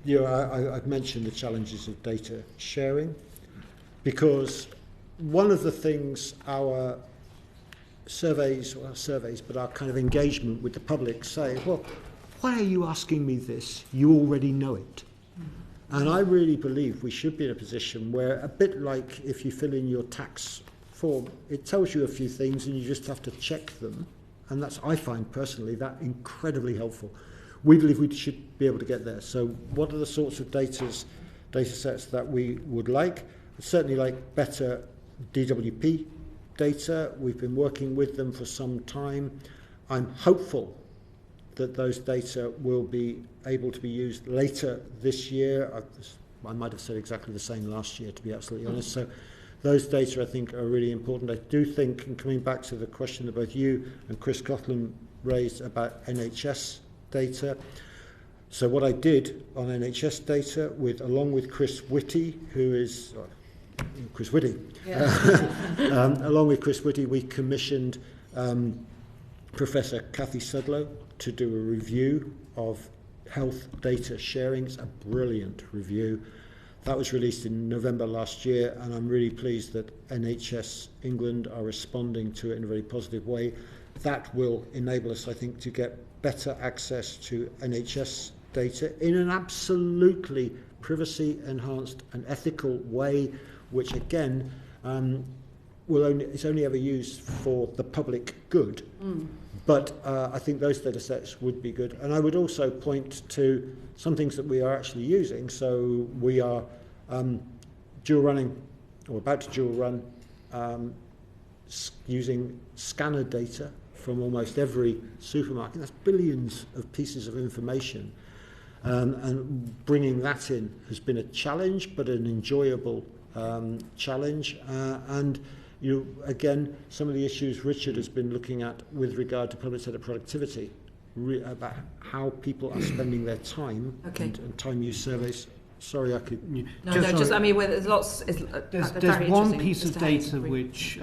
I've mentioned the challenges of data sharing, because one of the things our surveys, but our kind of engagement with the public say, well, why are you asking me this? You already know it. And I really believe we should be in a position where, a bit like if you fill in your tax form, it tells you a few things and you just have to check them. And that's, I find personally, that incredibly helpful. We believe we should be able to get there. So what are the sorts of data sets that we would like? Certainly like better DWP data. We've been working with them for some time. I'm hopeful that those data will be able to be used later this year. I might have said exactly the same last year, to be absolutely honest. So those data, I think, are really important. I do think, and coming back to the question that both you and Chris Coughlin raised about NHS data, so what I did on NHS data, along with Chris Whitty, who is... Chris Whitty. Yeah. Along with Chris Whitty, we commissioned Professor Cathy Sudlow to do a review of health data sharing. It's a brilliant review. That was released in November last year, and I'm really pleased that NHS England are responding to it in a very positive way. That will enable us, I think, to get better access to NHS data in an absolutely privacy-enhanced and ethical way, which again is only ever used for the public good. But I think those data sets would be good. And I would also point to some things that we are actually using. So we are dual running, or about to dual run, using scanner data from almost every supermarket. That's billions of pieces of information. And bringing that in has been a challenge, but an enjoyable challenge. And again, some of the issues Richard has been looking at with regard to public sector productivity, about how people are spending their time and time use surveys. Sorry, I could... I mean, there's lots... There's one piece of data which,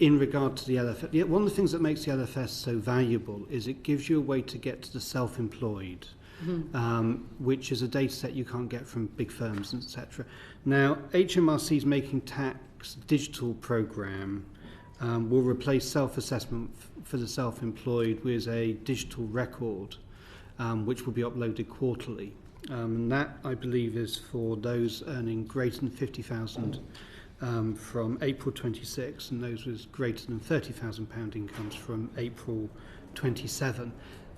in regard to the LFS, one of the things that makes the LFS so valuable is it gives you a way to get to the self-employed, which is a data set you can't get from big firms, etc. Now, HMRC's Making Tax digital program will replace self-assessment for the self-employed with a digital record, which will be uploaded quarterly. And that, I believe, is for those earning greater than 50,000 from April 26, and those with greater than £30,000 incomes from April 27.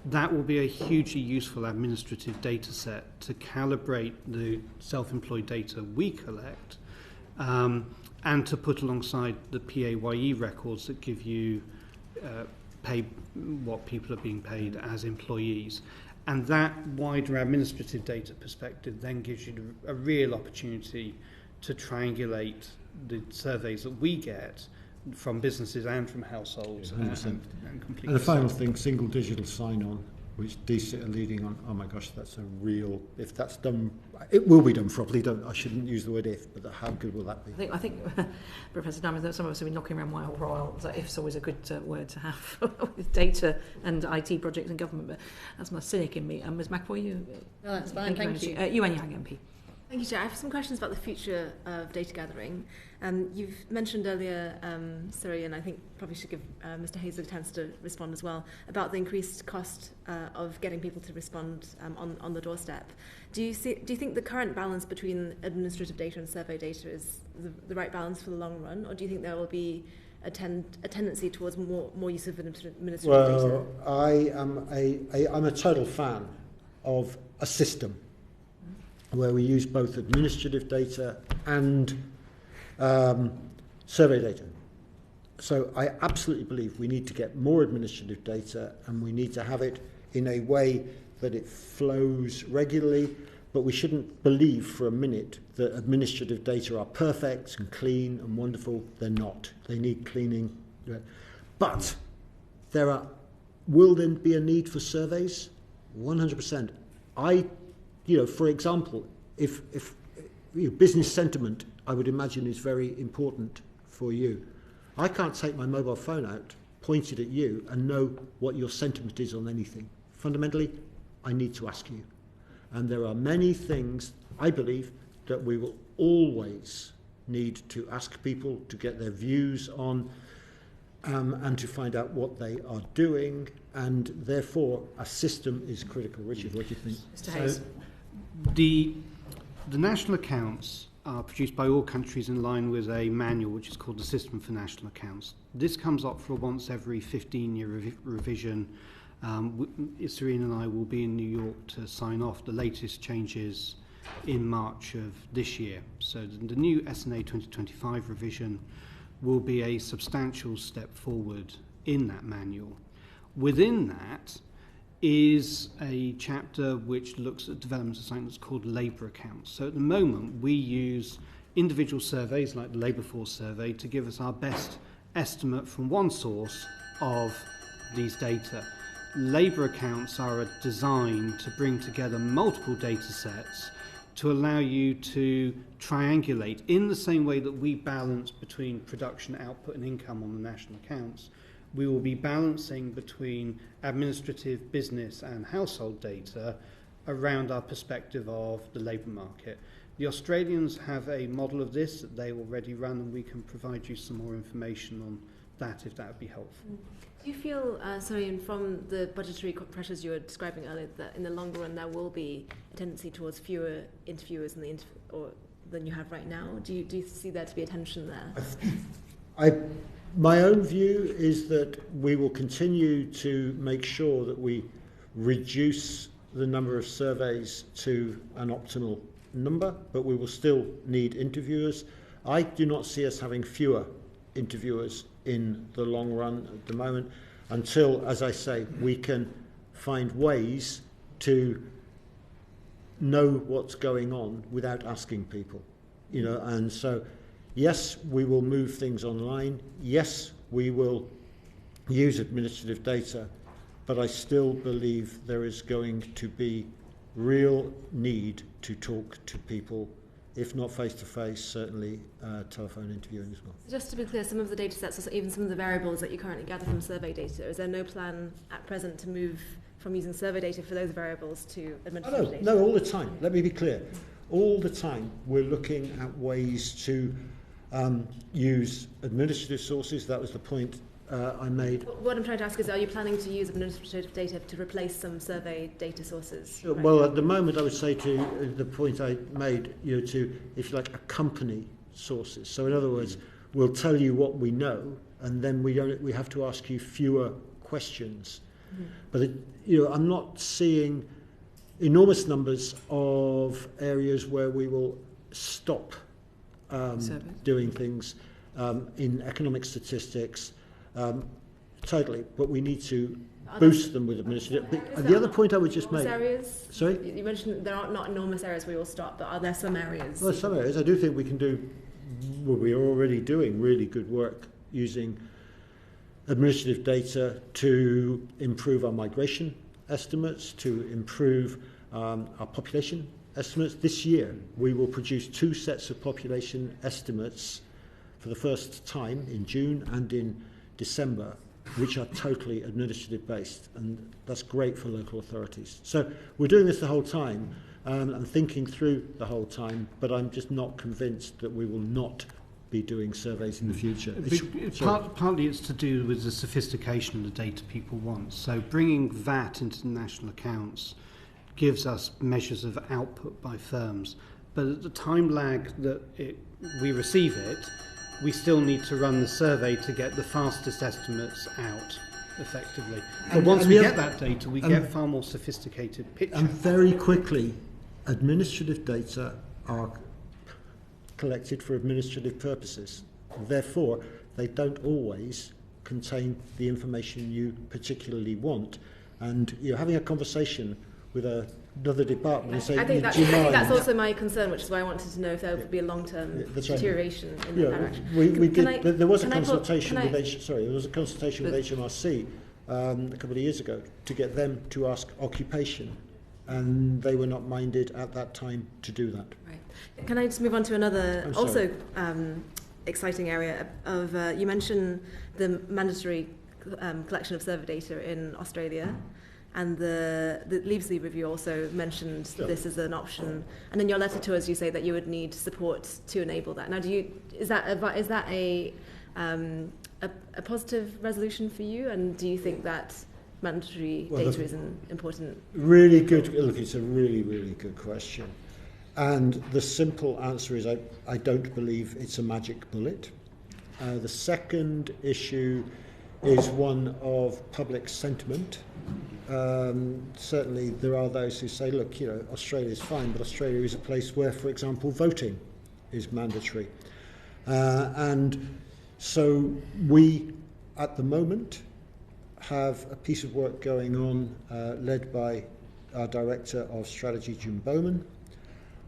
That will be a hugely useful administrative data set to calibrate the self-employed data we collect, and to put alongside the PAYE records that give you pay what people are being paid as employees. And that wider administrative data perspective then gives you a real opportunity to triangulate the surveys that we get from businesses and from households. And the final thing, single digital sign-on, which DCIT are leading on. Oh my gosh, that's a real... If that's done, it will be done properly. I shouldn't use the word if, but how good will that be? I think Professor Diamond, some of us have been knocking around while while. So if's always a good word to have with data and IT projects and government. But that's my cynic in me. Ms. McAvoy, you... No, that's fine, thank you. You and Young MP. Thank you, Chair. I have some questions about the future of data gathering. You've mentioned earlier, Surrey, and I think probably should give Mr. Hayes a chance to respond as well, about the increased cost of getting people to respond on the doorstep. Do you think the current balance between administrative data and survey data is the right balance for the long run, or do you think there will be a tendency towards more use of administrative data? I'm a total fan of a system where we use both administrative data and survey data. So I absolutely believe we need to get more administrative data, and we need to have it in a way that it flows regularly, but we shouldn't believe for a minute that administrative data are perfect and clean and wonderful. They're not. They need cleaning. But will then be a need for surveys? 100%. For example, if business sentiment, I would imagine, is very important for you. I can't take my mobile phone out, point it at you, and know what your sentiment is on anything. Fundamentally, I need to ask you. And there are many things, I believe, that we will always need to ask people to get their views on, and to find out what they are doing, and therefore a system is critical. Richard, what do you think? Mr. Hayes. The national accounts are produced by all countries in line with a manual which is called the System for National Accounts. This comes up for a once every 15-year revision. Serena and I will be in New York to sign off the latest changes in March of this year. So the new SNA 2025 revision will be a substantial step forward in that manual. Within that is a chapter which looks at development of something that's called labour accounts. So at the moment we use individual surveys like the Labour Force survey to give us our best estimate from one source of these data. Labour accounts are designed to bring together multiple data sets to allow you to triangulate in the same way that we balance between production, output and income on the national accounts. We will be balancing between administrative, business and household data around our perspective of the labour market. The Australians have a model of this that they already run, and we can provide you some more information on that if that would be helpful. Do you feel, and from the budgetary pressures you were describing earlier, that in the longer run there will be a tendency towards fewer interviewers than you have right now? Do you see there to be a tension there? My own view is that we will continue to make sure that we reduce the number of surveys to an optimal number, but we will still need interviewers. I do not see us having fewer interviewers in the long run at the moment until, as I say, we can find ways to know what's going on without asking people, and so yes, we will move things online, yes, we will use administrative data, but I still believe there is going to be real need to talk to people, if not face-to-face, certainly telephone interviewing as well. Just to be clear, some of the data sets, or even some of the variables that you currently gather from survey data, is there no plan at present to move from using survey data for those variables to administrative data? No, all the time. Let me be clear. All the time we're looking at ways to use administrative sources. That was the point I made. What I'm trying to ask is, are you planning to use administrative data to replace some survey data sources? Well, at the moment, I would say to the point I made, to, if you like, accompany sources. So in other words, we'll tell you what we know, and then we have to ask you fewer questions. Mm-hmm. But I'm not seeing enormous numbers of areas where we will stop doing things in economic statistics. Totally, but we need to boost them with administrative. And the other point I would just make. Areas? Sorry? You mentioned there are not enormous areas where you'll stop, but are there some areas? Well, some areas. I do think we can do. Well, we are already doing really good work using administrative data to improve our migration estimates, to improve our population estimates. This year, we will produce 2 sets of population estimates for the first time in June and in December, which are totally administrative based, and that's great for local authorities. So we're doing this the whole time and thinking through the whole time, but I'm just not convinced that we will not be doing surveys in the future. Partly it's to do with the sophistication of the data people want. So bringing VAT into the national accounts gives us measures of output by firms, but at the time lag that we receive it, we still need to run the survey to get the fastest estimates out effectively. But once we get that data, we get far more sophisticated picture. And very quickly, administrative data are collected for administrative purposes. Therefore, they don't always contain the information you particularly want. And you're having a conversation with another department and say, I think that's also my concern, which is why I wanted to know if there would be a long-term deterioration in that direction. There was a consultation with HMRC a couple of years ago to get them to ask occupation, and they were not minded at that time to do that. Right. Can I just move on to another also exciting area of you mentioned the mandatory collection of survey data in Australia. And the Leavesley review also mentioned this as an option. And in your letter to us, you say that you would need support to enable that. Now, is that a positive resolution for you? And do you think that mandatory data is important? Really good. Look, it's a really, really good question. And the simple answer is I don't believe it's a magic bullet. The second issue is one of public sentiment. Certainly there are those who say, look, Australia is fine, but Australia is a place where, for example, voting is mandatory. And so we, at the moment, have a piece of work going on led by our Director of Strategy, Jim Bowman,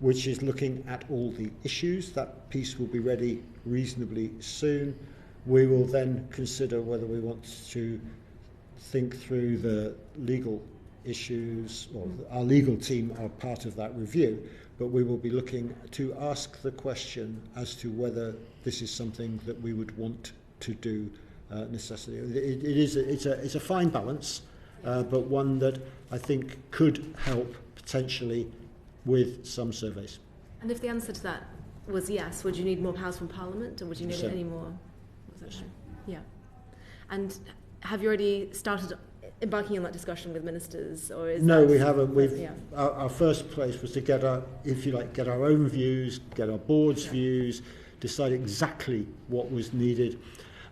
which is looking at all the issues. That piece will be ready reasonably soon. We will then consider whether we want to think through the legal issues, or our legal team are part of that review, but we will be looking to ask the question as to whether this is something that we would want to do necessarily. It's a fine balance, but one that I think could help potentially with some surveys. And if the answer to that was yes, would you need more powers from Parliament, or would you need any more? Yeah. And have you already started embarking on that discussion with ministers, or is no, that, we haven't. Yeah. Our first place was to get our own views, get our board's views, decide exactly what was needed.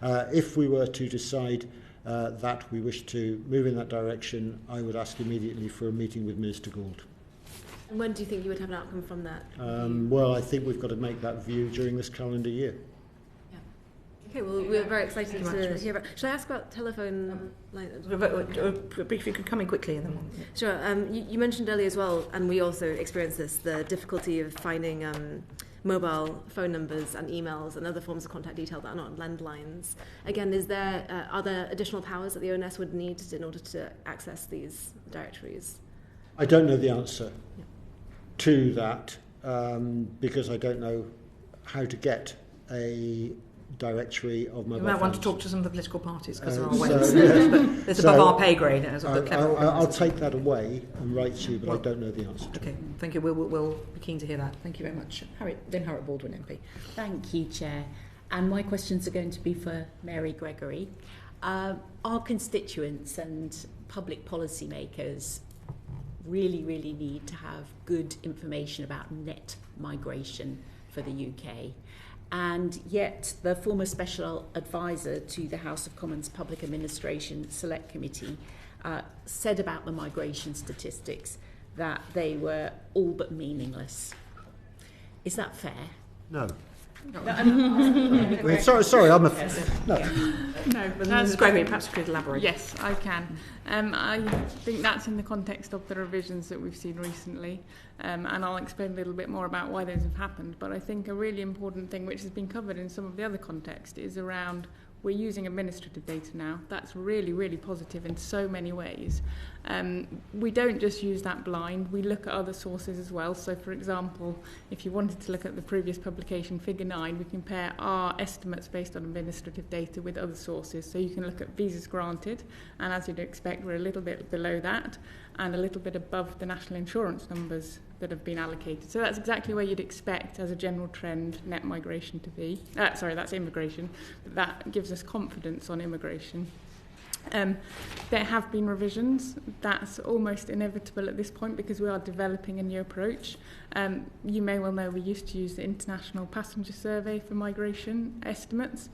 If we were to decide that we wish to move in that direction, I would ask immediately for a meeting with Minister Gould. And when do you think you would have an outcome from that? Well, I think we've got to make that view during this calendar year. Okay, well, we're very excited to hear about. Should I ask about telephone line? If you could come in quickly, and then Sure. You mentioned earlier as well, and we also experienced this, the difficulty of finding mobile phone numbers and emails and other forms of contact detail that are not landlines. Again, are there additional powers that the ONS would need in order to access these directories? I don't know the answer to that because I don't know how to get a directory of mobile you might want to phones. talk to some of the political parties because it's So, above our pay grade. As a clever I'll take that away and write to you, but I don't know the answer. Okay, thank you. We'll be keen to hear that. Thank you very much. Harriet Baldwin MP. Thank you, Chair. And my questions are going to be for Mary Gregory. Our constituents and public policy makers really need to have good information about net migration for the UK. And yet the former special advisor to the House of Commons Public Administration Select Committee said about the migration statistics that they were all but meaningless. Is that fair? No. Sorry, I'm a... No, but Ms. Gregory, perhaps you could elaborate. Yes, I can. I think that's in the context of the revisions that we've seen recently, and I'll explain a little bit more about why those have happened. But I think a really important thing, which has been covered in some of the other context, is around we're using administrative data now. That's really positive in so many ways. We don't just use that blind. We look at other sources as well. So, for example, if you wanted to look at the previous publication, Figure 9, we compare our estimates based on administrative data with other sources. So you can look at visas granted, and as you'd expect, we're a little bit below that and a little bit above the national insurance numbers that have been allocated. So that's exactly where you'd expect, as a general trend, net migration to be. That's immigration. But that gives us confidence on immigration. There have been revisions. That's almost inevitable at this point because we are developing a new approach. You may well know we used to use the International Passenger Survey for migration estimates.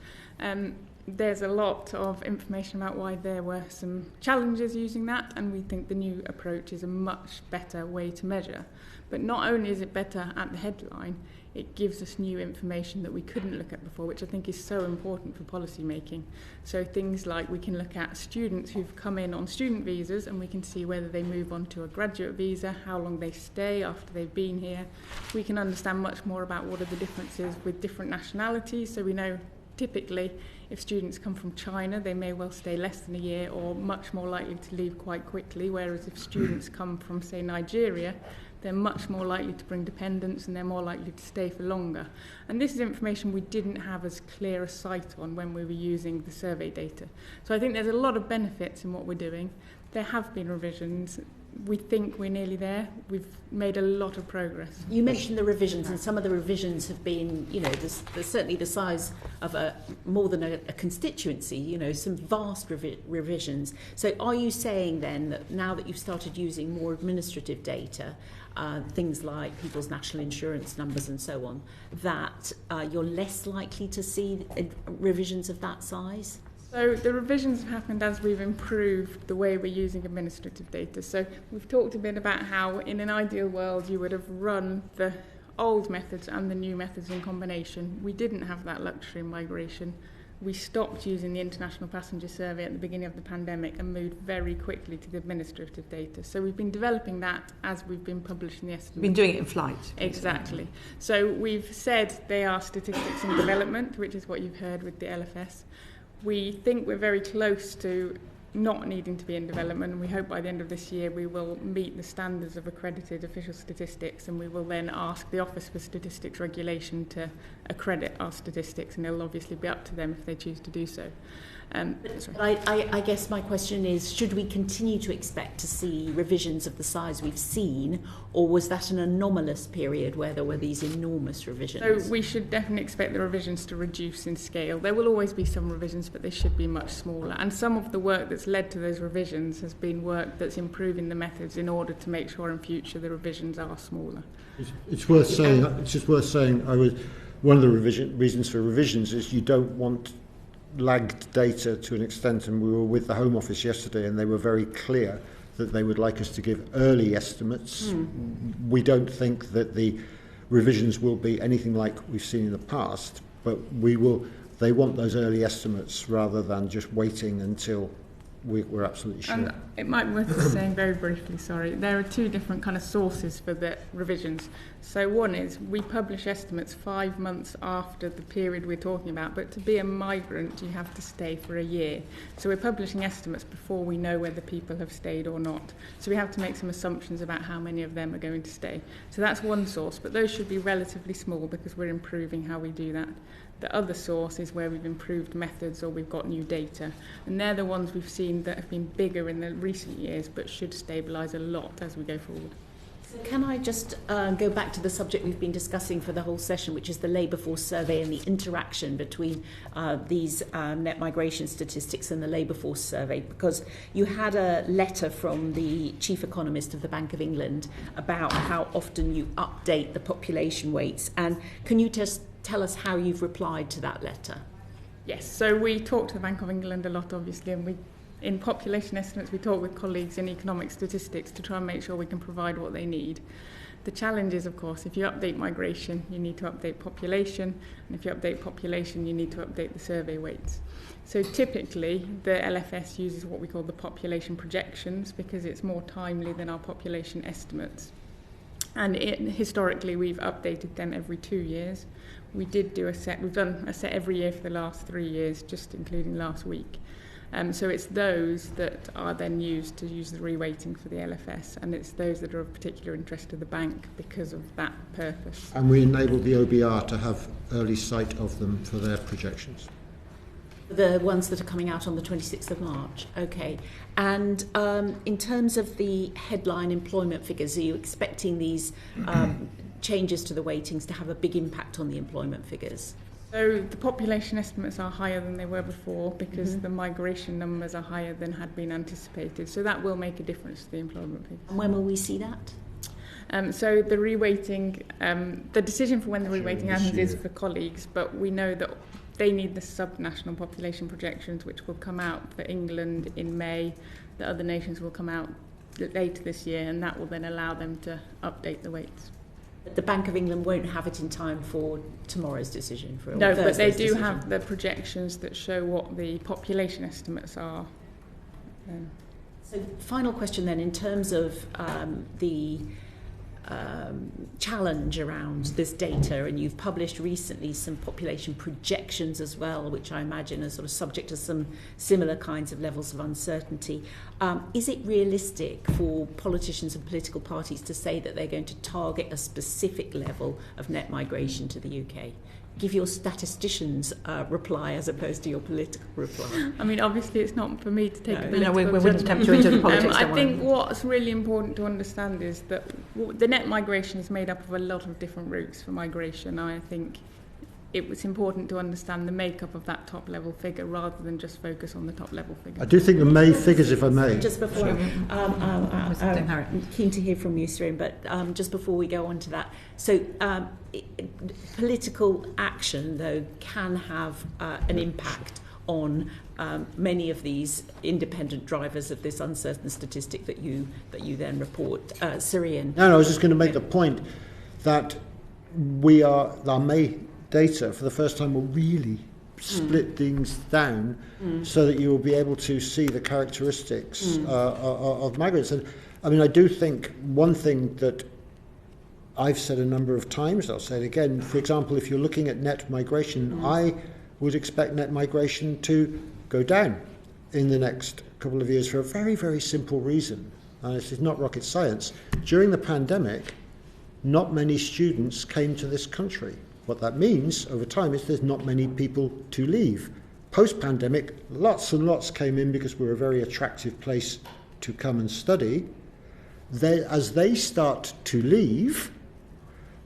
There's a lot of information about why there were some challenges using that, and we think the new approach is a much better way to measure. But not only is it better at the headline, it gives us new information that we couldn't look at before, which I think is so important for policy making. So things like we can look at students who've come in on student visas, and we can see whether they move on to a graduate visa, how long they stay after they've been here. We can understand much more about what are the differences with different nationalities. So we know typically if students come from China, they may well stay less than a year or much more likely to leave quite quickly, whereas if students come from, say, Nigeria, they're much more likely to bring dependents and they're more likely to stay for longer. And this is information we didn't have as clear a sight on when we were using the survey data. So I think there's a lot of benefits in what we're doing. There have been revisions. We think we're nearly there. We've made a lot of progress. You mentioned the revisions, and some of the revisions have been, there's certainly the size of more than a constituency, some vast revisions. So are you saying then that now that you've started using more administrative data, things like people's national insurance numbers and so on, that you're less likely to see revisions of that size? So the revisions have happened as we've improved the way we're using administrative data. So we've talked a bit about how in an ideal world you would have run the old methods and the new methods in combination. We didn't have that luxury in migration. We stopped using the International Passenger Survey at the beginning of the pandemic and moved very quickly to the administrative data. So we've been developing that as we've been publishing the estimates. We've been doing it in flight. Exactly. So we've said they are statistics in development, which is what you've heard with the LFS. We think we're very close to not needing to be in development, and we hope by the end of this year we will meet the standards of accredited official statistics, and we will then ask the Office for Statistics Regulation to accredit our statistics, and it'll obviously be up to them if they choose to do so. I guess my question is, should we continue to expect to see revisions of the size we've seen, or was that an anomalous period where there were these enormous revisions? So we should definitely expect the revisions to reduce in scale. There will always be some revisions, but they should be much smaller. And some of the work that's led to those revisions has been work that's improving the methods in order to make sure in future the revisions are smaller. It's worth saying. It's just worth saying. One of the reasons for revisions is you don't want lagged data to an extent, and we were with the Home Office yesterday and they were very clear that they would like us to give early estimates. We don't think that the revisions will be anything like we've seen in the past, but they want those early estimates rather than just waiting until we're absolutely sure. And it might be worth saying very briefly, there are two different kind of sources for the revisions. So one is we publish estimates 5 months after the period we're talking about, but to be a migrant you have to stay for a year. So we're publishing estimates before we know whether people have stayed or not. So we have to make some assumptions about how many of them are going to stay. So that's one source, but those should be relatively small because we're improving how we do that. The other source is where we've improved methods or we've got new data. And they're the ones we've seen that have been bigger in the recent years but should stabilise a lot as we go forward. So can I just go back to the subject we've been discussing for the whole session, which is the labour force survey and the interaction between these net migration statistics and the labour force survey, because you had a letter from the chief economist of the Bank of England about how often you update the population weights. And can you just tell us how you've replied to that letter? Yes, so we talk to the Bank of England a lot, obviously, and in population estimates we talk with colleagues in economic statistics to try and make sure we can provide what they need. The challenge is, of course, if you update migration, you need to update population, and if you update population, you need to update the survey weights. So typically, the LFS uses what we call the population projections because it's more timely than our population estimates. And historically, we've updated them every 2 years. We've done a set every year for the last 3 years, just including last week. So it's those that are then used to use the reweighting for the LFS, and it's those that are of particular interest to the bank because of that purpose. And we enable the OBR to have early sight of them for their projections. The ones that are coming out on the 26th of March. Okay. And in terms of the headline employment figures, are you expecting these changes to the weightings to have a big impact on the employment figures? So the population estimates are higher than they were before because the migration numbers are higher than had been anticipated. So that will make a difference to the employment figures. And when will we see that? So the reweighting, the decision for when the reweighting happens is for colleagues, but we know that they need the sub-national population projections, which will come out for England in May. The other nations will come out later this year, and that will then allow them to update the weights. But the Bank of England won't have it in time for tomorrow's decision. No, but they do have the projections that show what the population estimates are. So final question then, in terms of the challenge around this data, and you've published recently some population projections as well, which I imagine are sort of subject to some similar kinds of levels of uncertainty. Is it realistic for politicians and political parties to say that they're going to target a specific level of net migration to the UK? Give your statistician's reply as opposed to your political reply. I mean, obviously it's not for me to take a political we wouldn't tempt you into the politics. I think what's really important to understand is that the net migration is made up of a lot of different routes for migration. I think it was important to understand the makeup of that top level figure rather than just focus on the top level figure. I do think the May figures, if I may. Just before, I'm keen to hear from you, Srin, but just before we go on to that, so political action, though, can have an impact on many of these independent drivers of this uncertain statistic that you then report. Syrian. No, I was just going to make the point that our May data for the first time will really split things down so that you will be able to see the characteristics of migrants. And I mean, I do think one thing that I've said a number of times, I'll say it again, for example, if you're looking at net migration, I would expect net migration to go down in the next couple of years for a very, very simple reason. And this is not rocket science. During the pandemic, not many students came to this country. What that means over time is there's not many people to leave. Post-pandemic, lots and lots came in because we're a very attractive place to come and study. As they start to leave,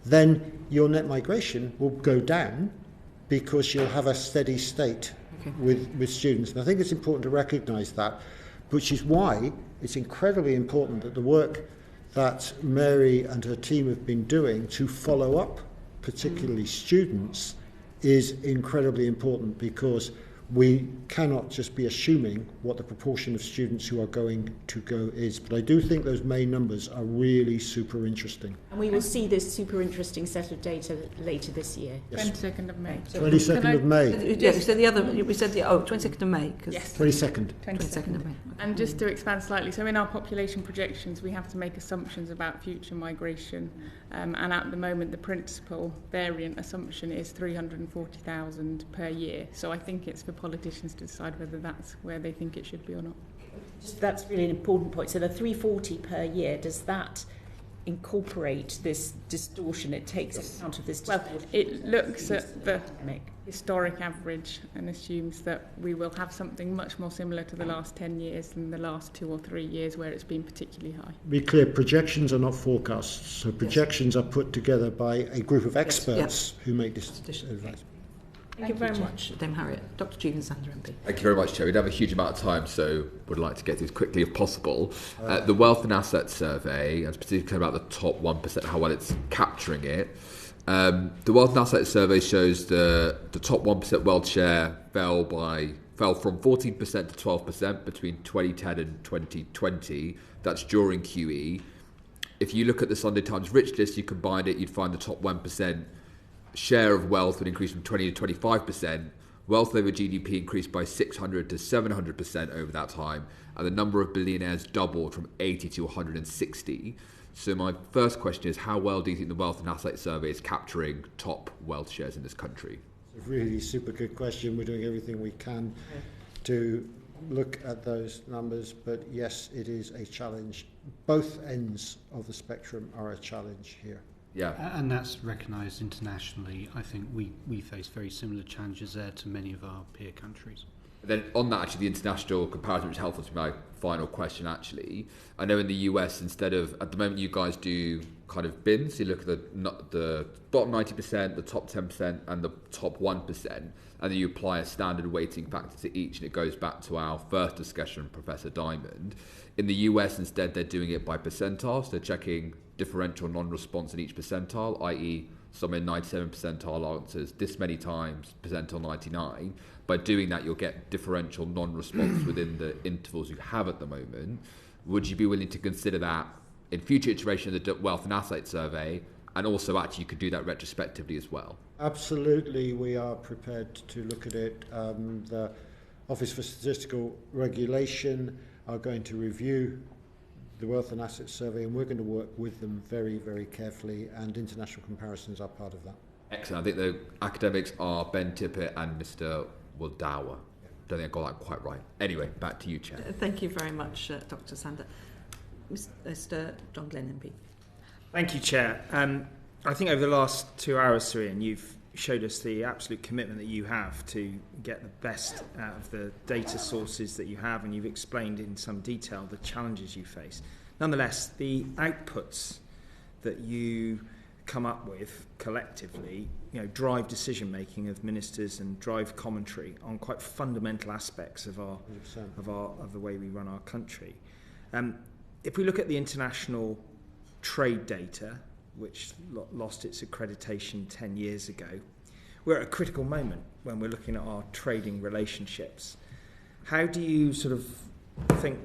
then your net migration will go down because you'll have a steady state with students. And I think it's important to recognise that, which is why it's incredibly important that the work that Mary and her team have been doing to follow up, particularly students, is incredibly important, because we cannot just be assuming what the proportion of students who are going to go is. But I do think those May numbers are really super interesting. And we will see this super interesting set of data later this year. Yes. 22nd of May. 22nd of May. Yeah, we said the other. We said 22nd of May. Yes. 22nd. 22nd of May. And just to expand slightly, so in our population projections, we have to make assumptions about future migration. And at the moment, the principal variant assumption is 340,000 per year. So I think it's for politicians to decide whether that's where they think it should be or not. That's really an important point. So the 340 per year, does that incorporate this distortion? It takes account of this distortion? Well, it looks at the historic average and assumes that we will have something much more similar to the last 10 years than the last 2 or 3 years where it's been particularly high. Be clear, projections are not forecasts. So projections are put together by a group of experts who make this advice. Thank you very much, Dame Harriet. Dr. Jeevan-Sander MP. Thank you very much, Chair. We don't have a huge amount of time, so would like to get through as quickly as possible. The Wealth and Assets Survey, and particularly about the top 1%, how well it's capturing it. The Wealth and Assets Survey shows the top 1% wealth share fell from 14% to 12% between 2010 and 2020. That's during QE. If you look at the Sunday Times Rich List, you combine it, you'd find the top 1% share of wealth would increase from 20 to 25%. Wealth over GDP increased by 600 to 700% over that time, and the number of billionaires doubled from 80 to 160. So my first question is, how well do you think the Wealth and Asset Survey is capturing top wealth shares in this country? It's a really super good question. We're doing everything we can to look at those numbers, but yes, it is a challenge. Both ends of the spectrum are a challenge here. Yeah. And that's recognised internationally. I think we face very similar challenges there to many of our peer countries. Then on that, actually, the international comparison, which is helpful to my final question, actually. I know in the US, instead of, at the moment, you guys do kind of bins. You look at the bottom 90%, the top 10%, and the top 1%, and then you apply a standard weighting factor to each, and it goes back to our first discussion, Professor Diamond. In the US, instead, they're doing it by percentiles. They're checking differential non-response in each percentile, i.e. some in 97 percentile answers this many times, percentile 99. By doing that, you'll get differential non-response within the intervals you have at the moment. Would you be willing to consider that in future iteration of the Wealth and Asset Survey, and also actually you could do that retrospectively as well? Absolutely, we are prepared to look at it. The Office for Statistical Regulation are going to review the Wealth and Asset Survey, and we're going to work with them very, very carefully, and international comparisons are part of that. Excellent. I think the academics are Ben Tippett and Mr. Waldawa. Don't think I got that quite right. Anyway, back to you, Chair. Thank you very much, Dr. Sander. Mr. John Glenn MP. Thank you, Chair. I think over the last 2 hours, Surian, you've showed us the absolute commitment that you have to get the best out of the data sources that you have, and you've explained in some detail the challenges you face. Nonetheless, the outputs that you come up with collectively, drive decision making of ministers and drive commentary on quite fundamental aspects of the way we run our country. If we look at the international trade data, which lost its accreditation 10 years ago, we're at a critical moment when we're looking at our trading relationships. How do you sort of think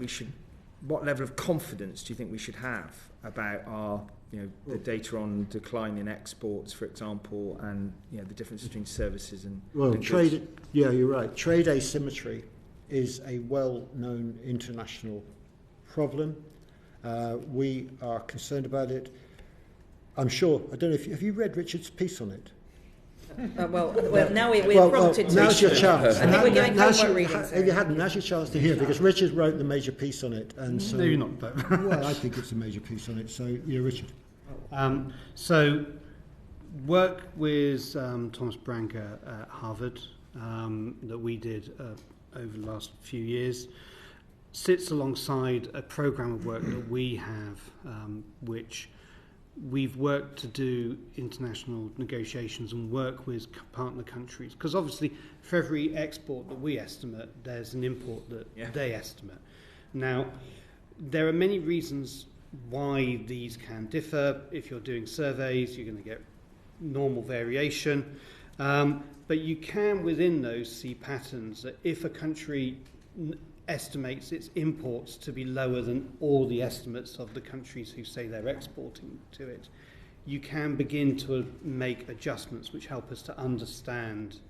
what level of confidence do you think we should have about our, the data on decline in exports, for example, and the difference between services and trade? goods? Yeah, you're right. Trade asymmetry is a well-known international problem. We are concerned about it. I'm sure. I don't know if have you read Richard's piece on it? Well, now we're prompted to. Now's your chance. I think we're getting homework reading. If you hadn't, now's your chance to hear, because Richard wrote the major piece on it, and so. No, you're not. But well, I think it's a major piece on it. So, yeah, Richard. So, work with Thomas Branca at Harvard that we did over the last few years sits alongside a programme of work that we have, which we've worked to do international negotiations and work with partner countries. Because obviously, for every export that we estimate, there's an import that they estimate. Now, there are many reasons why these can differ. If you're doing surveys, you're going to get normal variation. But you can, within those, see patterns that if a country estimates its imports to be lower than all the estimates of the countries who say they're exporting to it, you can begin to make adjustments which help us to understand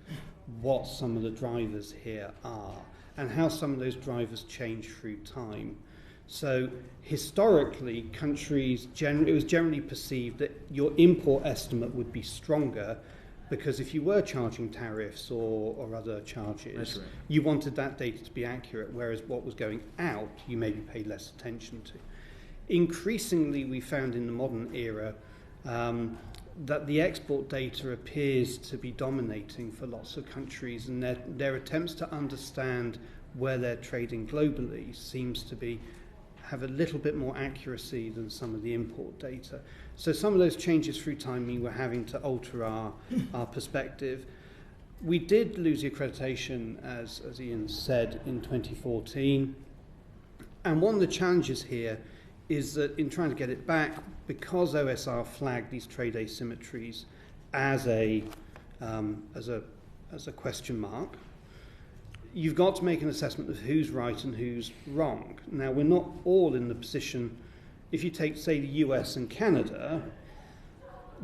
what some of the drivers here are and how some of those drivers change through time. So historically, it was generally perceived that your import estimate would be stronger because if you were charging tariffs or other charges, you wanted that data to be accurate, whereas what was going out, you maybe paid less attention to. Increasingly, we found in the modern era that the export data appears to be dominating for lots of countries, and their attempts to understand where they're trading globally seems to have a little bit more accuracy than some of the import data. So some of those changes through time mean we're having to alter our perspective. We did lose the accreditation, as Ian said, in 2014. And one of the challenges here is that in trying to get it back, because OSR flagged these trade asymmetries as a question mark, you've got to make an assessment of who's right and who's wrong. Now, we're not all in the position. If you take, say, the US and Canada,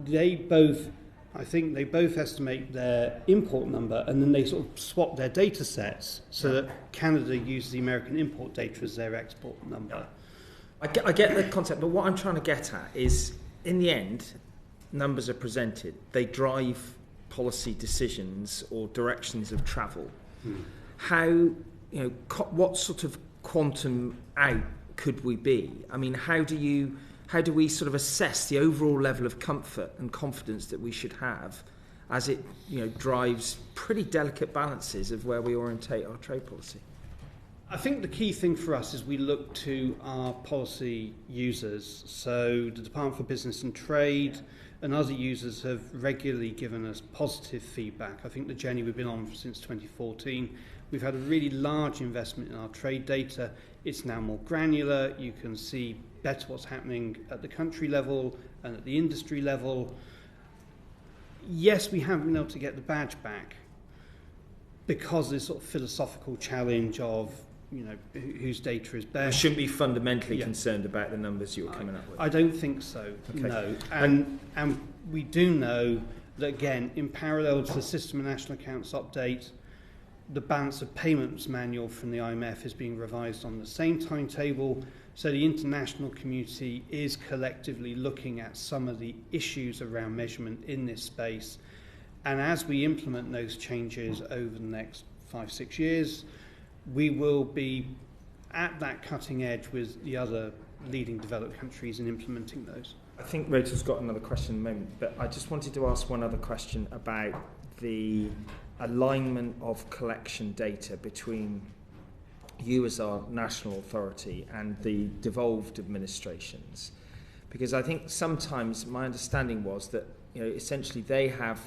they both estimate their import number, and then they sort of swap their data sets so that Canada uses the American import data as their export number. I get the concept, but what I'm trying to get at is, in the end, numbers are presented. They drive policy decisions or directions of travel. How, what sort of quantum out could we be? I mean, how do we sort of assess the overall level of comfort and confidence that we should have as it, drives pretty delicate balances of where we orientate our trade policy? I think the key thing for us is we look to our policy users. So the Department for Business and Trade and other users have regularly given us positive feedback. I think the journey we've been on since 2014, we've had a really large investment in our trade data. It's now more granular. You can see better what's happening at the country level and at the industry level. Yes, we haven't been able to get the badge back because of this sort of philosophical challenge of whose data is best. You shouldn't be fundamentally concerned about the numbers you're coming up with. I don't think so, no. And we do know that, again, in parallel to the System of National Accounts update, the Balance of Payments manual from the IMF is being revised on the same timetable. So the international community is collectively looking at some of the issues around measurement in this space. And as we implement those changes over the next 5-6 years, we will be at that cutting edge with the other leading developed countries in implementing those. I think Rachel's got another question in a moment, but I just wanted to ask one other question about the alignment of collection data between you as our national authority and the devolved administrations. Because I think sometimes my understanding was that essentially they have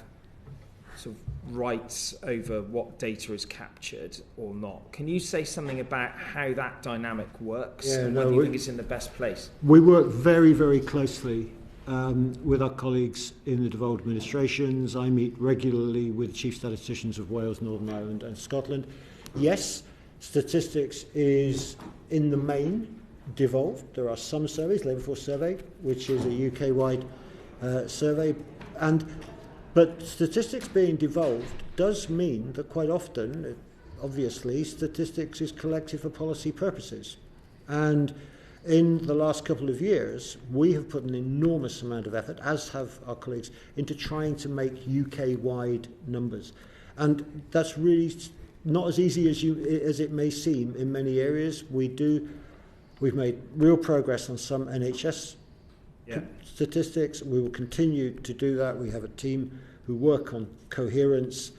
sort of rights over what data is captured or not. Can you say something about how that dynamic works and whether you think it's in the best place? We work very, very closely with our colleagues in the devolved administrations. I meet regularly with chief statisticians of Wales, Northern Ireland and Scotland. Yes, statistics is in the main devolved. There are some surveys, Labour Force Survey, which is a UK-wide survey, but statistics being devolved does mean that quite often, obviously, statistics is collected for policy purposes. And in the last couple of years, we have put an enormous amount of effort, as have our colleagues, into trying to make UK-wide numbers. And that's really not as easy as it may seem in many areas. We've made real progress on some NHS statistics. We will continue to do that. We have a team who work on coherence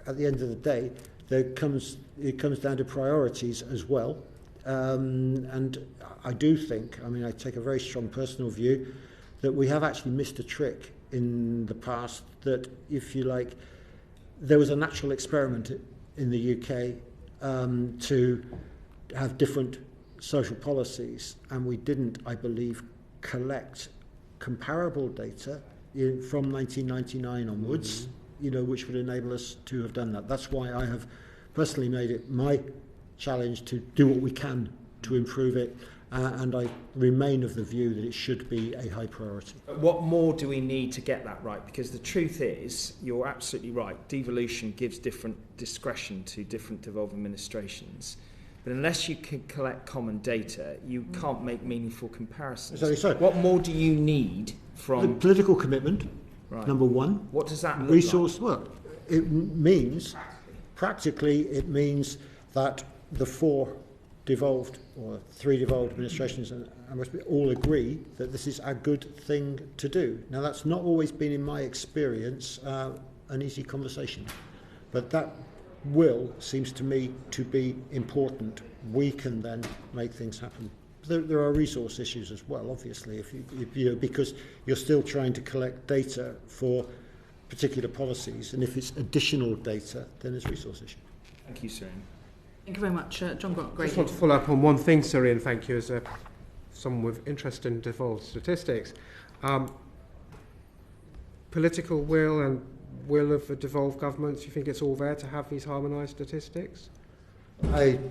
at the end of the day, it comes down to priorities as well. And I do think, I mean, I take a very strong personal view that we have actually missed a trick in the past, that, if you like, there was a natural experiment in the UK to have different social policies, and we didn't, I believe, collect comparable data from 1999 onwards, which would enable us to have done that. That's why I have personally made it my challenge to do what we can to improve it, and I remain of the view that it should be a high priority. But what more do we need to get that right? Because the truth is, you're absolutely right, devolution gives different discretion to different devolved administrations. But unless you can collect common data, you can't make meaningful comparisons. So. What more do you need from... The political commitment, right. Number one. What does that look resource, like? Well, it means, practically, it means that the three devolved administrations and all agree that this is a good thing to do. Now, that's not always been, in my experience, an easy conversation. But that seems to me to be important. We can then make things happen. There are resource issues as well, obviously, if you because you're still trying to collect data for particular policies, and if it's additional data, then there's resource issues. Thank you, Cyril. Thank you very much, John Gregory. I just want to follow up on one thing, Siri, and thank you, as someone with interest in devolved statistics. Political will and will of the devolved governments, you think it's all there to have these harmonised statistics?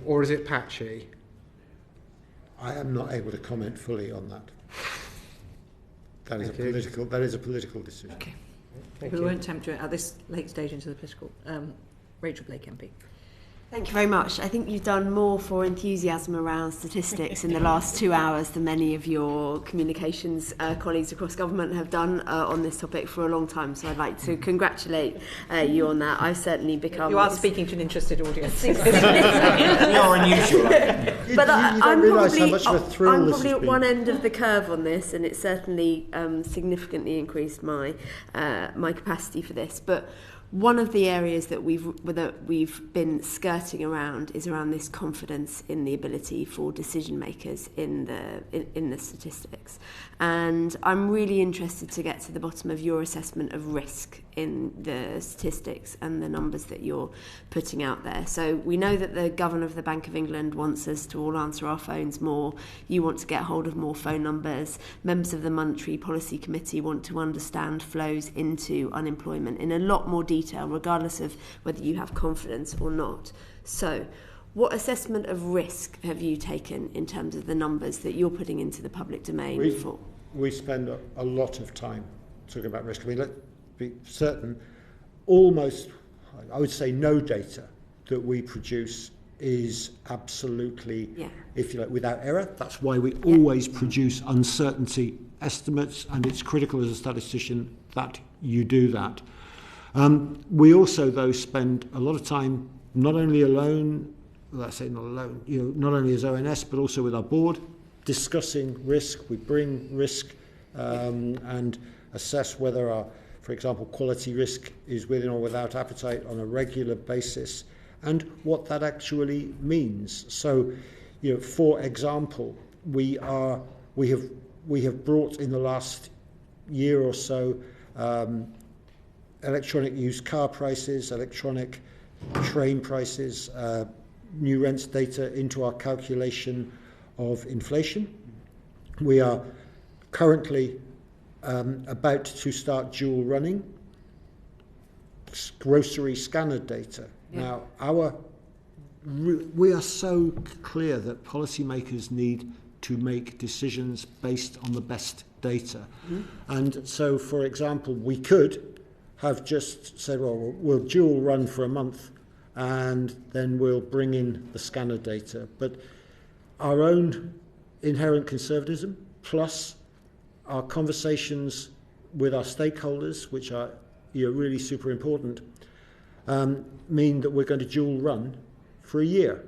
Or is it patchy? I am not able to comment fully on that. That is a political decision. Okay. We won't tempt you at this late stage into the political. Rachel Blake, MP. Thank you very much. I think you've done more for enthusiasm around statistics in the last 2 hours than many of your communications colleagues across government have done on this topic for a long time. So I'd like to congratulate you on that. I've certainly become... You are speaking to an interested audience. You're unusual. But I'm probably at one end of the curve on this, and it's certainly significantly increased my my capacity for this. But one of the areas that we've been skirting around is around this confidence in the ability for decision makers in the statistics, and I'm really interested to get to the bottom of your assessment of risk in the statistics and the numbers that you're putting out there. So we know that the Governor of the Bank of England wants us to all answer our phones more. You want to get hold of more phone numbers. Members of the Monetary Policy Committee want to understand flows into unemployment in a lot more detail, regardless of whether you have confidence or not. So what assessment of risk have you taken in terms of the numbers that you're putting into the public domain? We spend a lot of time talking about risk. I mean, let's be certain, almost, I would say, no data that we produce is absolutely, if you like, without error. That's why we always produce uncertainty estimates, and it's critical as a statistician that you do that. We also, though, spend a lot of time not only alone, well, I say not alone, not only as ONS, but also with our board, discussing risk. We bring risk and assess whether our, for example, quality risk is within or without appetite on a regular basis, and what that actually means. So, for example, we have brought in the last year or so electronic used car prices, electronic train prices, new rents data into our calculation of inflation. We are currently about to start dual running grocery scanner data. Now, we are so clear that policymakers need to make decisions based on the best data. And so, for example, we could have just said, well, we'll dual run for a month and then we'll bring in the scanner data. But our own inherent conservatism, plus our conversations with our stakeholders, which are really super important, mean that we're going to dual run for a year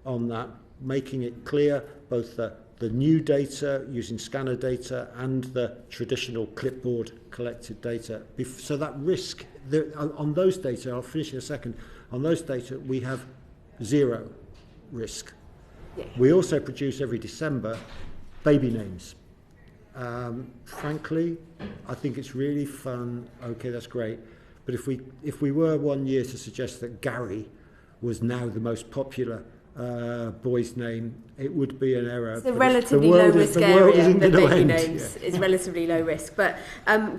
on that, making it clear both the the new data using scanner data and the traditional clipboard collected data. So that risk, on those data, I'll finish in a second, on those data we have zero risk. Yeah. We also produce every December baby names. Frankly, I think it's really fun. Okay, that's great. But if we were one year to suggest that Gary was now the most popular boy's name, it would be an error. It's a relatively low risk area. The baby names is relatively low risk. But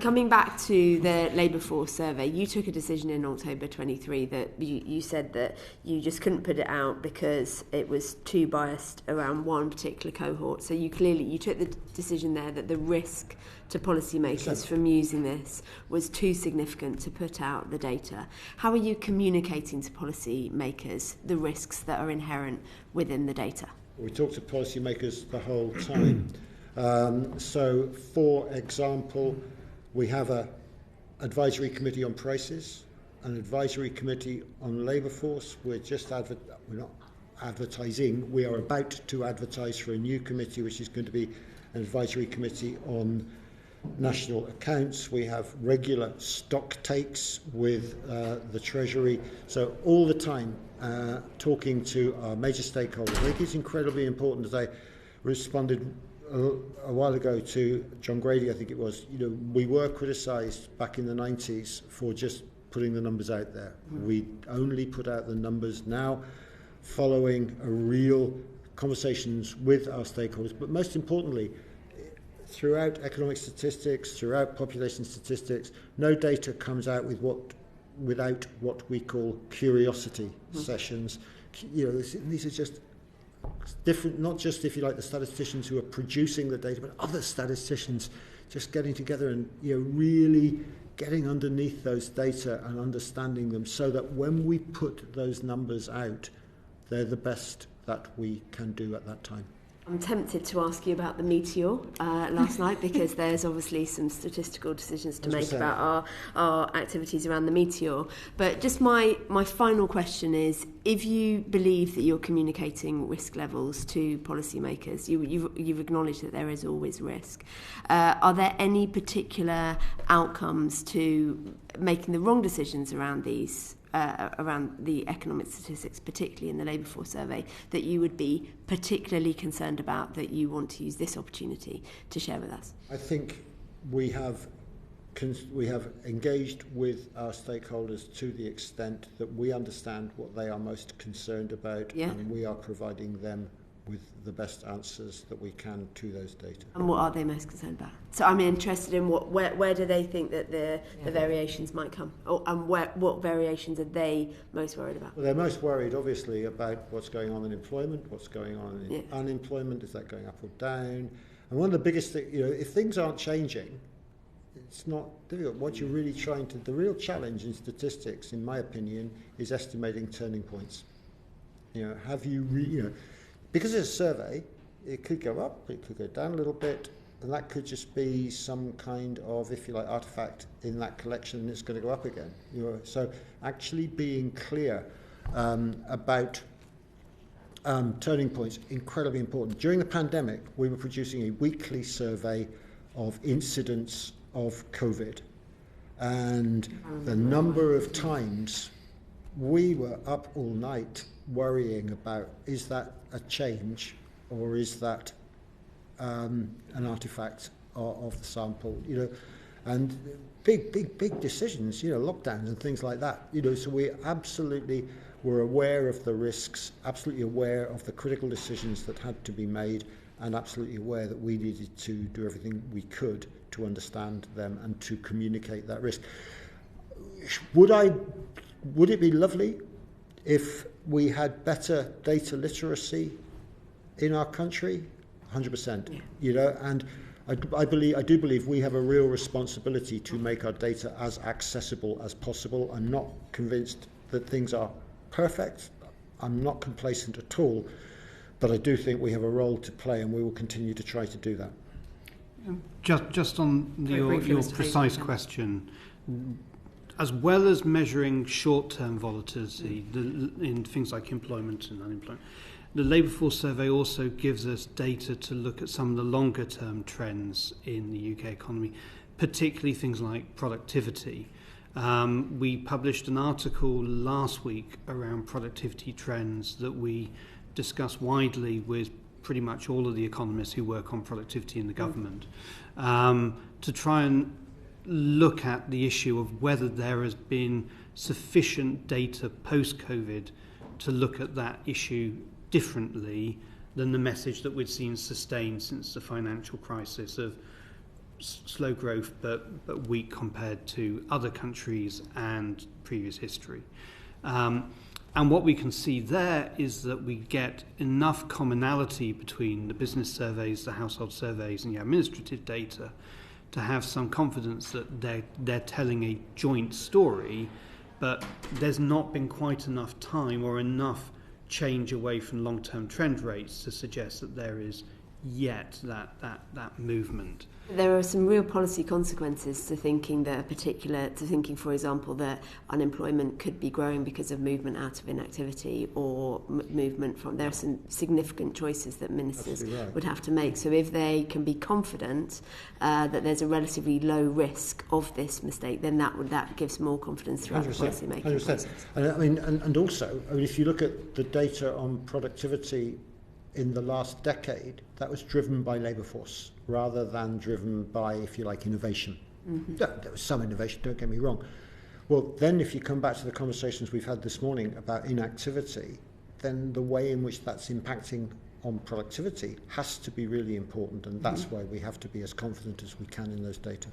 coming back to the labour force survey, you took a decision in October 23 that you said that you just couldn't put it out because it was too biased around one particular cohort. So you took the decision there that the risk to policymakers from using this was too significant to put out the data. How are you communicating to policymakers the risks that are inherent within the data? We talk to policymakers the whole time. So, for example, we have an advisory committee on prices, an advisory committee on labour force. We're not advertising. We are about to advertise for a new committee, which is going to be an advisory committee on national accounts. We have regular stock takes with the Treasury. So all the time talking to our major stakeholders. I think it's incredibly important, as I responded a while ago to John Grady, I think it was, we were criticised back in the 90s for just putting the numbers out there. We only put out the numbers now following a real conversations with our stakeholders, but most importantly, throughout economic statistics, throughout population statistics, no data comes out without what we call curiosity sessions. These are just different, not just, if you like, the statisticians who are producing the data, but other statisticians just getting together and really getting underneath those data and understanding them so that when we put those numbers out, they're the best that we can do at that time. I'm tempted to ask you about the meteor last night because there's obviously some statistical decisions to 100%. Make about our activities around the meteor. But just my final question is, if you believe that you're communicating risk levels to policymakers, you've acknowledged that there is always risk. Are there any particular outcomes to making the wrong decisions around these? Around the economic statistics, particularly in the labour force survey, that you would be particularly concerned about, that you want to use this opportunity to share with us? I think we have engaged with our stakeholders to the extent that we understand what they are most concerned about, and we are providing them with the best answers that we can to those data. And what are they most concerned about? So I'm interested in where do they think that the variations might come, and what variations are they most worried about? Well, they're most worried, obviously, about what's going on in employment, what's going on in unemployment, is that going up or down? And one of the biggest things, if things aren't changing, it's not difficult. What you're really the real challenge in statistics, in my opinion, is estimating turning points. Have you because it's a survey, it could go up, it could go down a little bit, and that could just be some kind of, if you like, artifact in that collection, and it's going to go up again. So actually being clear about turning points, incredibly important. During the pandemic, we were producing a weekly survey of incidents of COVID, and the number of times we were up all night worrying about, is that a change or is that an artifact of the sample, and big decisions, lockdowns and things like that, so we absolutely were aware of the risks, absolutely aware of the critical decisions that had to be made, and absolutely aware that we needed to do everything we could to understand them and to communicate that risk. Would it be lovely if we had better data literacy in our country? 100%. And I do believe we have a real responsibility to make our data as accessible as possible. I'm not convinced that things are perfect. I'm not complacent at all, but I do think we have a role to play, and we will continue to try to do that. Just on your precise question, as well as measuring short-term volatility in things like employment and unemployment, The labour force survey also gives us data to look at some of the longer term trends in the UK economy, particularly things like productivity. We published an article last week around productivity trends that we discussed widely with pretty much all of the economists who work on productivity in the government, to try and look at the issue of whether there has been sufficient data post-COVID to look at that issue differently than the message that we've seen sustained since the financial crisis of slow growth but weak compared to other countries and previous history. And what we can see there is that we get enough commonality between the business surveys, the household surveys and the administrative data to have some confidence that they're telling a joint story, but there's not been quite enough time or enough change away from long-term trend rates to suggest that there is yet that movement. There are some real policy consequences to thinking, for example, that unemployment could be growing because of movement out of inactivity or movement from. There are some significant choices that ministers would have to make. So if they can be confident that there's a relatively low risk of this mistake, then that gives more confidence throughout the policy making process. And also, if you look at the data on productivity in the last decade, that was driven by labour force rather than driven by, if you like, innovation. Mm-hmm. There was some innovation, don't get me wrong. Well, then if you come back to the conversations we've had this morning about inactivity, then the way in which that's impacting on productivity has to be really important, and that's why we have to be as confident as we can in those data.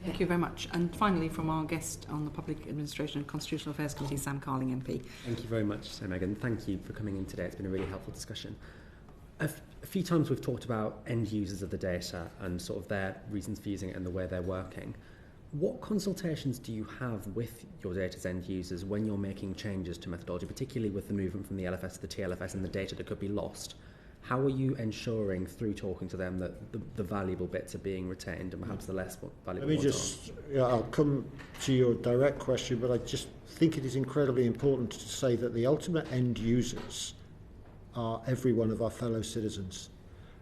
Thank you very much. And finally, from our guest on the Public Administration and Constitutional Affairs Committee, Sam Carling MP. Thank you very much, Megan. Thank you for coming in today. It's been a really helpful discussion. A few times we've talked about end users of the data and sort of their reasons for using it and the way they're working. What consultations do you have with your data's end users when you're making changes to methodology, particularly with the movement from the LFS to the TLFS and the data that could be lost? How are you ensuring, through talking to them, that the valuable bits are being retained and perhaps the less valuable ones aren't? I'll come to your direct question, but I just think it is incredibly important to say that the ultimate end users are every one of our fellow citizens.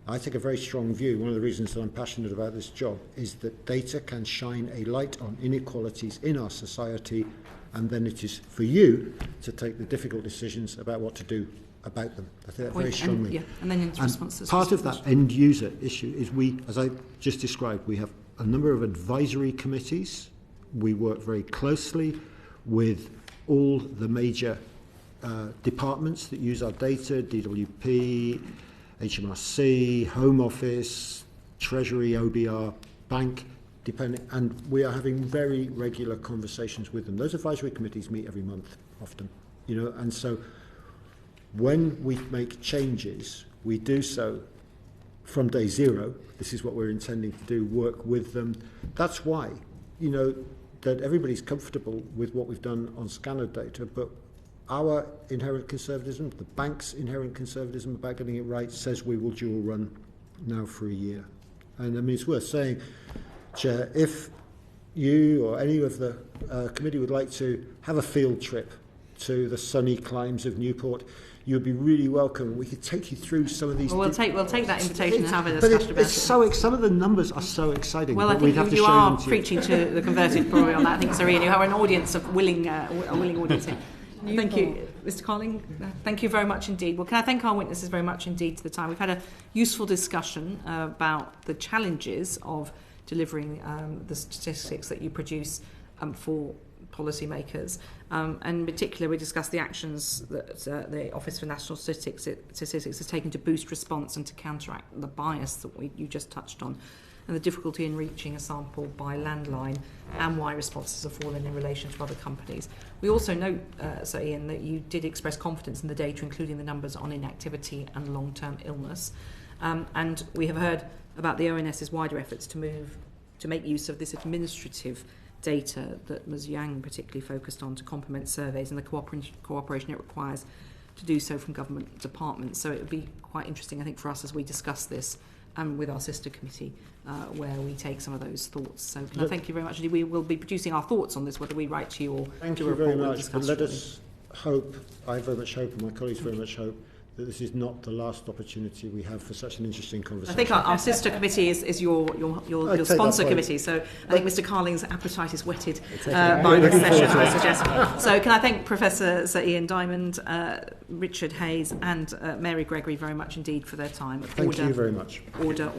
I take a very strong view. One of the reasons that I'm passionate about this job is that data can shine a light on inequalities in our society, and then it is for you to take the difficult decisions about what to do about them. I think that very strongly. And then into responses. Part of that end user issue is we, as I just described, we have a number of advisory committees. We work very closely with all the major departments that use our data, DWP, HMRC, Home Office, Treasury, OBR, Bank, and we are having very regular conversations with them. Those advisory committees meet every month often, and so when we make changes, we do so from day zero. This is what we're intending to do, work with them. That's why, that everybody's comfortable with what we've done on scanner data, but our inherent conservatism, the bank's inherent conservatism about getting it right, says we will dual run now for a year. And I mean, it's worth saying, Chair, if you or any of the committee would like to have a field trip to the sunny climes of Newport, you'd be really welcome. We could take you through some of these. Well, we'll take that invitation and have a discussion about it. Some of the numbers are so exciting. Well, I think you are preaching to the converted probably on that. I think, Serene, you have an audience of a willing audience here. Thank you, Mr. Carling. Thank you very much indeed. Well, can I thank our witnesses very much indeed to the time. We've had a useful discussion about the challenges of delivering the statistics that you produce for policymakers. And in particular, we discussed the actions that the Office for National Statistics has taken to boost response and to counteract the bias that you just touched on, and the difficulty in reaching a sample by landline, and why responses have fallen in relation to other companies. We also note, Sir Ian, that you did express confidence in the data, including the numbers on inactivity and long-term illness. And we have heard about the ONS's wider efforts to make use of this administrative data that Ms Yang particularly focused on to complement surveys and the cooperation it requires to do so from government departments. So it would be quite interesting, I think, for us as we discuss this with our sister committee, where we take some of those thoughts. So can I thank you very much. We will be producing our thoughts on this, whether we write to you or thank you very much. But let us hope, I very much hope, and my colleagues very much hope, that this is not the last opportunity we have for such an interesting I conversation. think our sister committee is your sponsor committee, so I think Mr. Carling's appetite is whetted by this session, I suggest. So can I thank Professor Sir Ian Diamond, Richard Hayes and Mary Gregory very much indeed for their time. Thank you very much. Order.